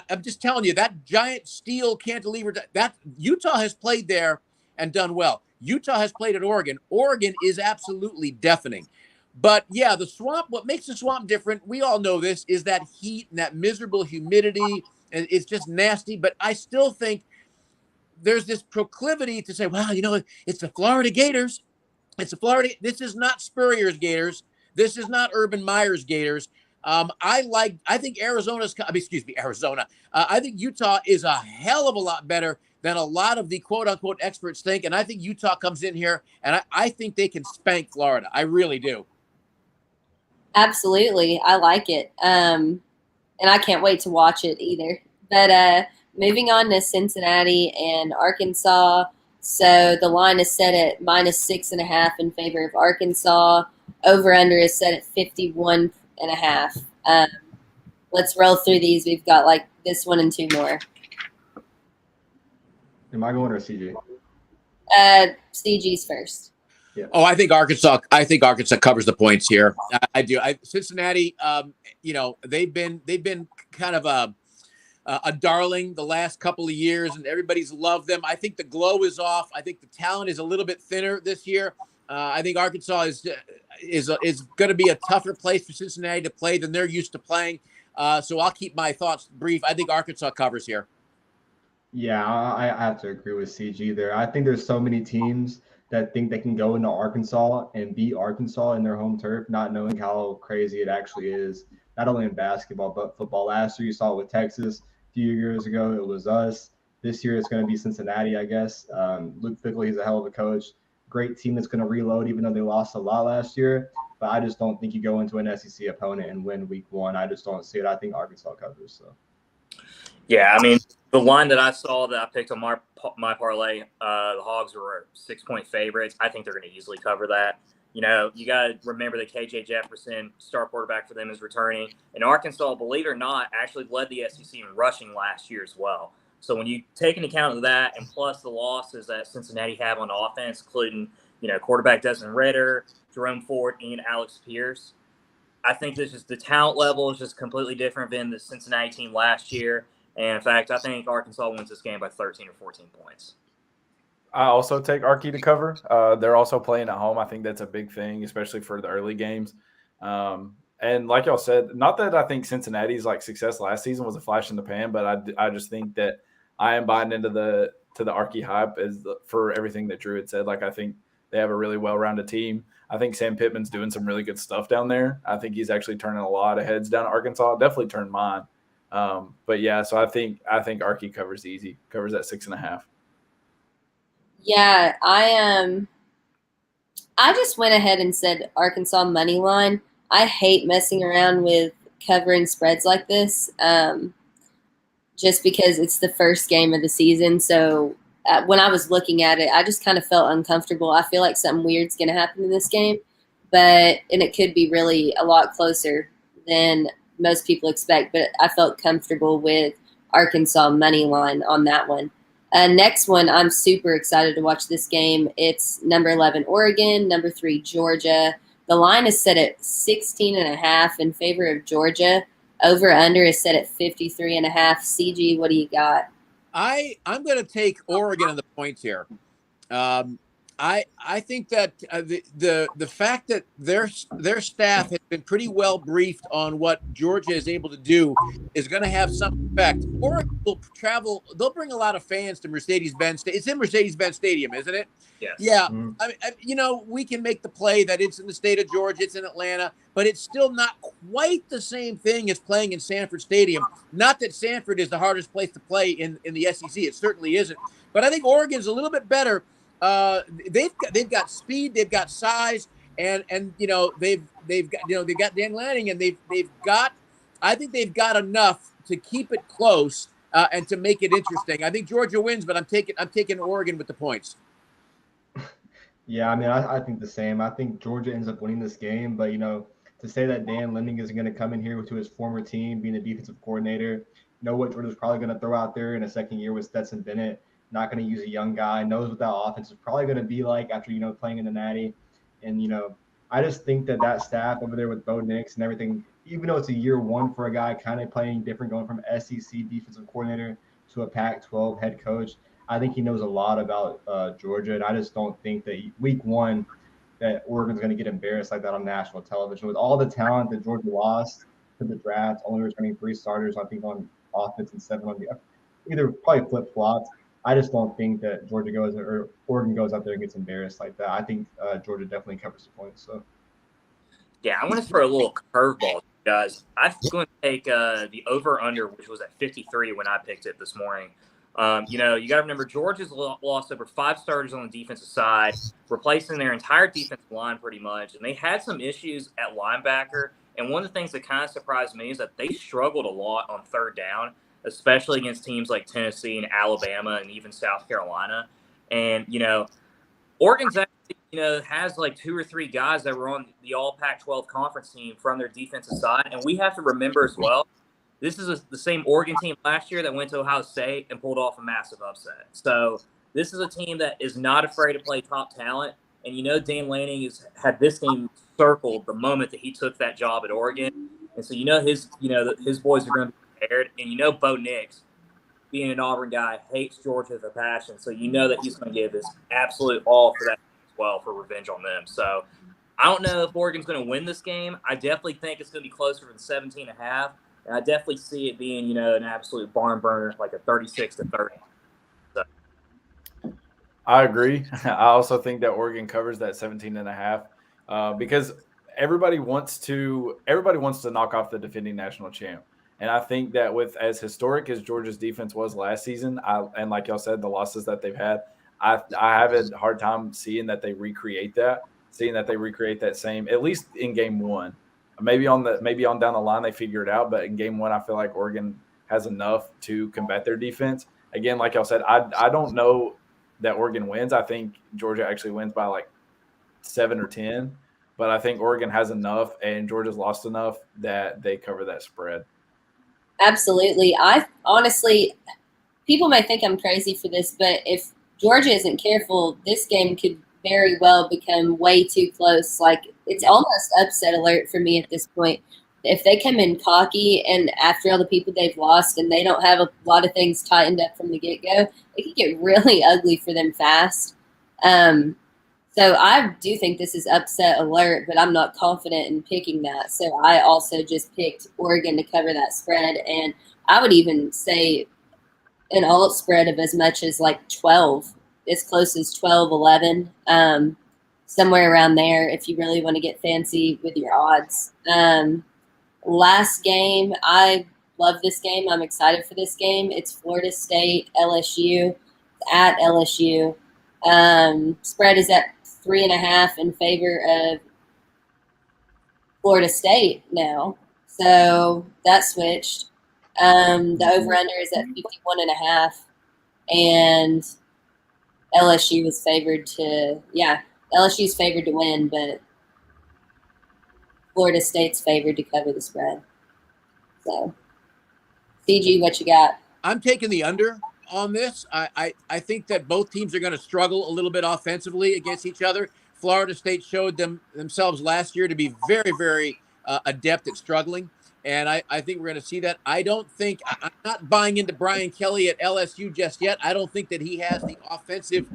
I'm just telling you, that giant steel cantilever that Utah has played there and done well. Utah has played at Oregon. Oregon is absolutely deafening. But yeah, the swamp, what makes the swamp different, we all know this, is that heat and that miserable humidity. And it's just nasty. But I still think there's this proclivity to say, well, it's the Florida Gators. This is not Spurrier's Gators. This is not Urban Meyer's Gators. I think Arizona. I think Utah is a hell of a lot better than a lot of the quote unquote experts think. And I think Utah comes in here and I think they can spank Florida. I really do. Absolutely. I like it. And I can't wait to watch it either. But moving on to Cincinnati and Arkansas. So the line is set at -6.5 in favor of Arkansas. Over/under is set at 51.5. Let's roll through these. We've got like this one and two more. Am I going or CG? CG's first. Yeah. Oh, I think Arkansas covers the points here. I do. Cincinnati, they've been kind of a darling the last couple of years, and everybody's loved them. I think the glow is off. I think the talent is a little bit thinner this year. I think Arkansas is going to be a tougher place for Cincinnati to play than they're used to playing. So I'll keep my thoughts brief. I think Arkansas covers here. Yeah, I have to agree with CG there. I think there's so many teams that think they can go into Arkansas and beat Arkansas in their home turf, not knowing how crazy it actually is, not only in basketball, but football. Last year, you saw it with Texas. A few years ago, it was us. This year, it's going to be Cincinnati, I guess. Luke Fickell, he's a hell of a coach. Great team that's going to reload, even though they lost a lot last year. But I just don't think you go into an SEC opponent and win week one. I just don't see it. I think Arkansas covers. So. Yeah, I mean, the line that I saw that I picked on my parlay, the Hogs were 6-point favorites. I think they're going to easily cover that. You got to remember that KJ Jefferson, star quarterback for them, is returning. And Arkansas, believe it or not, actually led the SEC in rushing last year as well. So when you take into account of that, and plus the losses that Cincinnati have on offense, including quarterback Desmond Ridder, Jerome Ford, and Alex Pierce, I think this is the talent level is just completely different than the Cincinnati team last year. And in fact, I think Arkansas wins this game by 13 or 14 points. I also take Arky to cover. They're also playing at home. I think that's a big thing, especially for the early games. And like y'all said, not that I think Cincinnati's like success last season was a flash in the pan, but I just think that I am buying into the Arky hype for everything that Drew had said. Like I think they have a really well-rounded team. I think Sam Pittman's doing some really good stuff down there. I think he's actually turning a lot of heads down at Arkansas. Definitely turned mine. But yeah, so I think Arky covers easy, covers that 6.5. Yeah, I just went ahead and said Arkansas money line. I hate messing around with covering spreads like this, just because it's the first game of the season. So when I was looking at it, I just kind of felt uncomfortable. I feel like something weird's going to happen in this game, and it could be really a lot closer than most people expect. But I felt comfortable with Arkansas money line on that one. Next one, I'm super excited to watch this game. It's number 11 Oregon, number 3 Georgia. The line is set at 16.5 in favor of Georgia. Over under is set at 53.5. CG, what do you got? I'm going to take Oregon on the points here. I think that the fact that their staff has been pretty well briefed on what Georgia is able to do is going to have some effect. Oregon will travel; they'll bring a lot of fans to Mercedes-Benz. It's in Mercedes-Benz Stadium, isn't it? Yes. Yeah. I mean, we can make the play that it's in the state of Georgia, it's in Atlanta, but it's still not quite the same thing as playing in Sanford Stadium. Not that Sanford is the hardest place to play in the SEC; it certainly isn't. But I think Oregon's a little bit better. They've got speed, they've got size, and they've got Dan Lanning, and I think they've got enough to keep it close and to make it interesting. I think Georgia wins, but I'm taking Oregon with the points. Yeah, I mean, I think the same. I think Georgia ends up winning this game, but to say that Dan Lanning is going to come in here to his former team, being a defensive coordinator, know what Georgia's probably going to throw out there in a second year with Stetson Bennett. Not going to use a young guy, knows what that offense is probably going to be like after, playing in the Natty. And, I just think that staff over there with Bo Nix and everything, even though it's a year one for a guy kind of playing different, going from SEC defensive coordinator to a Pac-12 head coach, I think he knows a lot about Georgia. And I just don't think that week one that Oregon's going to get embarrassed like that on national television. With all the talent that Georgia lost to the draft, only returning 3 starters, I think, on offense and 7 on the either probably flip-flops. I just don't think that Oregon goes out there and gets embarrassed like that. I think Georgia definitely covers the points. So, yeah, I'm going to throw a little curveball, guys. I'm going to take the over/under, which was at 53 when I picked it this morning. You got to remember Georgia's lost over 5 starters on the defensive side, replacing their entire defensive line pretty much, and they had some issues at linebacker. And one of the things that kind of surprised me is that they struggled a lot on third down, especially against teams like Tennessee and Alabama and even South Carolina. And, Oregon's actually, has like 2 or 3 guys that were on the all Pac-12 conference team from their defensive side. And we have to remember as well, this is the same Oregon team last year that went to Ohio State and pulled off a massive upset. So this is a team that is not afraid to play top talent. And, Dan Lanning had this team circled the moment that he took that job at Oregon. And so, his boys are going to be prepared. And Bo Nix, being an Auburn guy, hates Georgia with a passion. So that he's going to give his absolute all for that as well, for revenge on them. So I don't know if Oregon's going to win this game. I definitely think it's going to be closer than 17.5. And I definitely see it being, an absolute barn burner, like a 36-30. So. I agree. I also think that Oregon covers that 17.5 because everybody wants to knock off the defending national champ. And I think that with as historic as Georgia's defense was last season, and like y'all said, the losses that they've had, I have a hard time seeing that they recreate that same, at least in game one. Maybe on down the line they figure it out, but in game one I feel like Oregon has enough to combat their defense. Again, like y'all said, I don't know that Oregon wins. I think Georgia actually wins by like 7 or 10, but I think Oregon has enough and Georgia's lost enough that they cover that spread. Absolutely. I honestly, people may think I'm crazy for this, but if Georgia isn't careful, this game could very well become way too close. Like, it's almost upset alert for me at this point. If they come in cocky and after all the people they've lost and they don't have a lot of things tightened up from the get-go, it could get really ugly for them fast. So I do think this is upset alert, but I'm not confident in picking that. So I also just picked Oregon to cover that spread. And I would even say an alt spread of as much as like 12, as close as 12, 11, somewhere around there if you really want to get fancy with your odds. Last game, I love this game. I'm excited for this game. It's Florida State, LSU, at LSU. Spread is at 3.5 in favor of Florida State now. So that switched. The over-under is at 51.5, and LSU was favored to, LSU's favored to win, but Florida State's favored to cover the spread. So, CG, what you got? I'm taking the under on this. I think that both teams are going to struggle a little bit offensively against each other. Florida State showed themselves last year to be very, very adept at struggling. And I think we're going to see that. I'm not buying into Brian Kelly at LSU just yet. I don't think that he has the offensive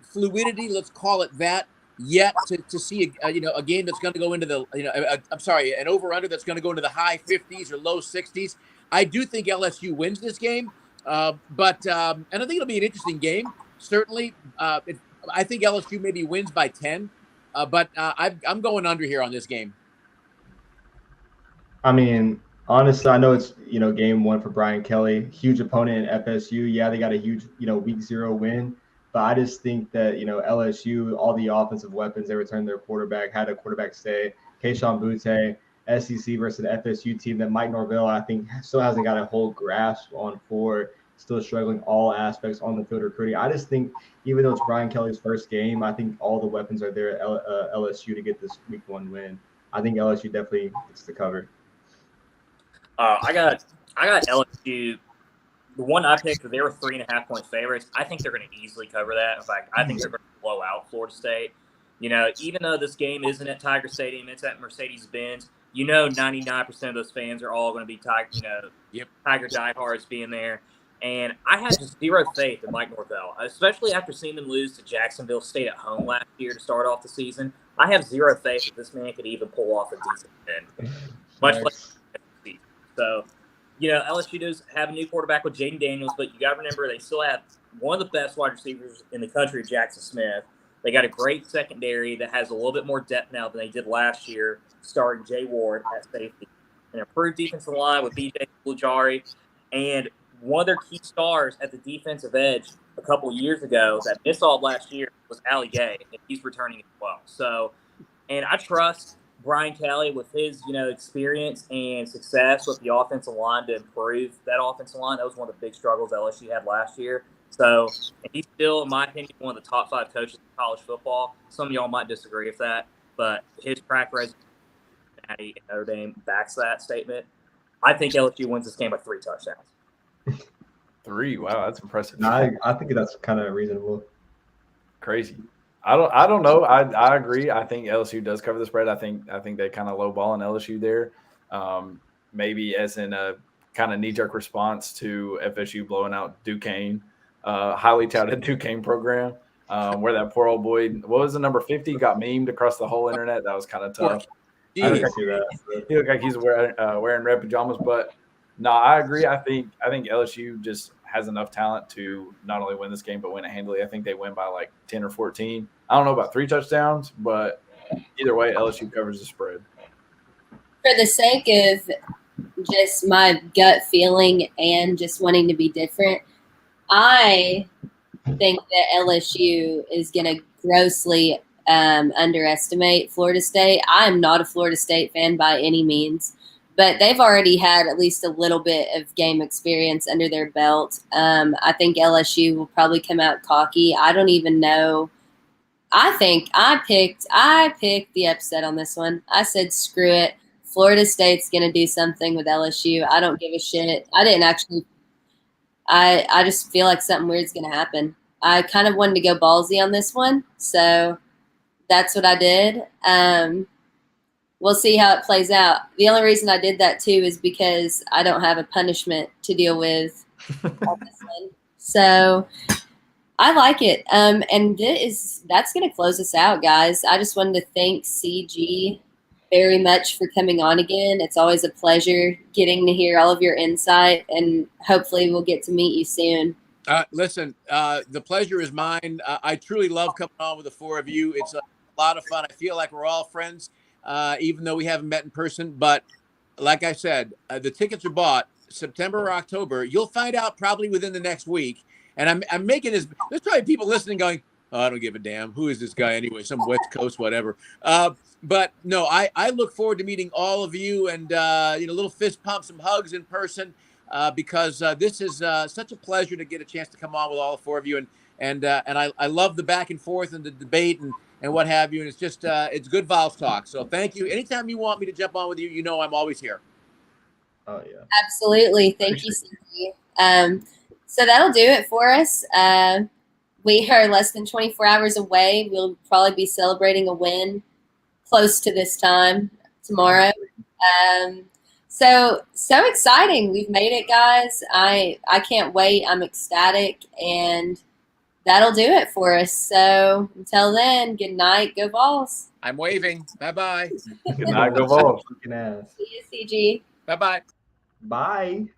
fluidity, let's call it that, yet to see a game that's going to go into the an over-under that's going to go into the high 50s or low 60s. I do think LSU wins this game, but and I think it'll be an interesting game. Certainly, I think LSU maybe wins by 10, but I'm going under here on this game. I mean, honestly, I know it's game one for Brian Kelly, huge opponent in FSU. Yeah, they got a huge week 0 win. But I just think that, LSU, all the offensive weapons, they returned their quarterback, had a quarterback stay. Keyshawn Butte, SEC versus the FSU team that Mike Norvell, I think, still hasn't got a whole grasp on for, still struggling all aspects on the field recruiting. I just think, even though it's Brian Kelly's first game, I think all the weapons are there at LSU to get this week 1 win. I think LSU definitely gets the cover. I got LSU. The one I picked, they were 3.5-point favorites. I think they're going to easily cover that. In fact, I think they're going to blow out Florida State. Even though this game isn't at Tiger Stadium, it's at Mercedes-Benz. 99% of those fans are all going to be Tiger diehards being there. And I had just zero faith in Mike Norvell, especially after seeing them lose to Jacksonville State at home last year to start off the season. I have zero faith that this man could even pull off a decent win, much like season. So, LSU does have a new quarterback with Jaden Daniels, but you got to remember they still have one of the best wide receivers in the country, Jackson Smith. They got a great secondary that has a little bit more depth now than they did last year, starring Jay Ward at safety. An improved defensive line with B.J. Blujari, and one of their key stars at the defensive edge a couple years ago that missed all last year was Ali Gay, and he's returning as well. So, and I trust Brian Kelly with his, experience and success with the offensive line to improve that offensive line. That was one of the big struggles LSU had last year. So, and he's still, in my opinion, one of the top 5 coaches in college football. Some of y'all might disagree with that, but his track record at Notre Dame backs that statement. I think LSU wins this game by 3 touchdowns. 3? Wow, that's impressive. I think that's kind of reasonable. Crazy. I don't know. I agree. I think LSU does cover the spread. I think they kind of lowball on LSU there. Maybe as in a kind of knee-jerk response to FSU blowing out Duquesne, highly touted Duquesne program, where that poor old boy, what was the number 50, got memed across the whole internet. That was kind of tough. He looked like he's wearing red pajamas, but no, I agree. I think LSU just has enough talent to not only win this game but win it handily. I think they win by like 10 or 14. I don't know about 3 touchdowns, but either way, LSU covers the spread. For the sake of just my gut feeling and just wanting to be different, I think that LSU is going to grossly underestimate Florida State. I'm not a Florida State fan by any means, but they've already had at least a little bit of game experience under their belt. I think LSU will probably come out cocky. I don't even know. I think I picked the upset on this one. I said, screw it. Florida State's going to do something with LSU. I don't give a shit. I just feel like something weird's going to happen. I kind of wanted to go ballsy on this one, so that's what I did. We'll see how it plays out. The only reason I did that too is because I don't have a punishment to deal with on this one. So I like it. And that's going to close us out, guys. I just wanted to thank CG very much for coming on again. It's always a pleasure getting to hear all of your insight, and hopefully we'll get to meet you soon. Listen, the pleasure is mine. I truly love coming on with the four of you. It's a lot of fun. I feel like we're all friends, even though we haven't met in person. But like I said, the tickets are bought September or October. You'll find out probably within the next week. And I'm making this. There's probably people listening going, "Oh, I don't give a damn. Who is this guy anyway? Some West Coast, whatever." But no, I look forward to meeting all of you, and little fist pumps, some hugs in person. Because this is such a pleasure to get a chance to come on with all four of you, and I love the back and forth and the debate and what have you, and it's just it's good Vols talk. So thank you. Anytime you want me to jump on with you, I'm always here. Oh yeah, absolutely. Thank you, CG. So that'll do it for us. We are less than 24 hours away. We'll probably be celebrating a win close to this time tomorrow. So exciting. We've made it, guys. I can't wait. I'm ecstatic, and that'll do it for us. So until then, good night. Go Vols. I'm waving. Bye-bye. Good night. Go Vols. See you, CG. Bye-bye. Bye.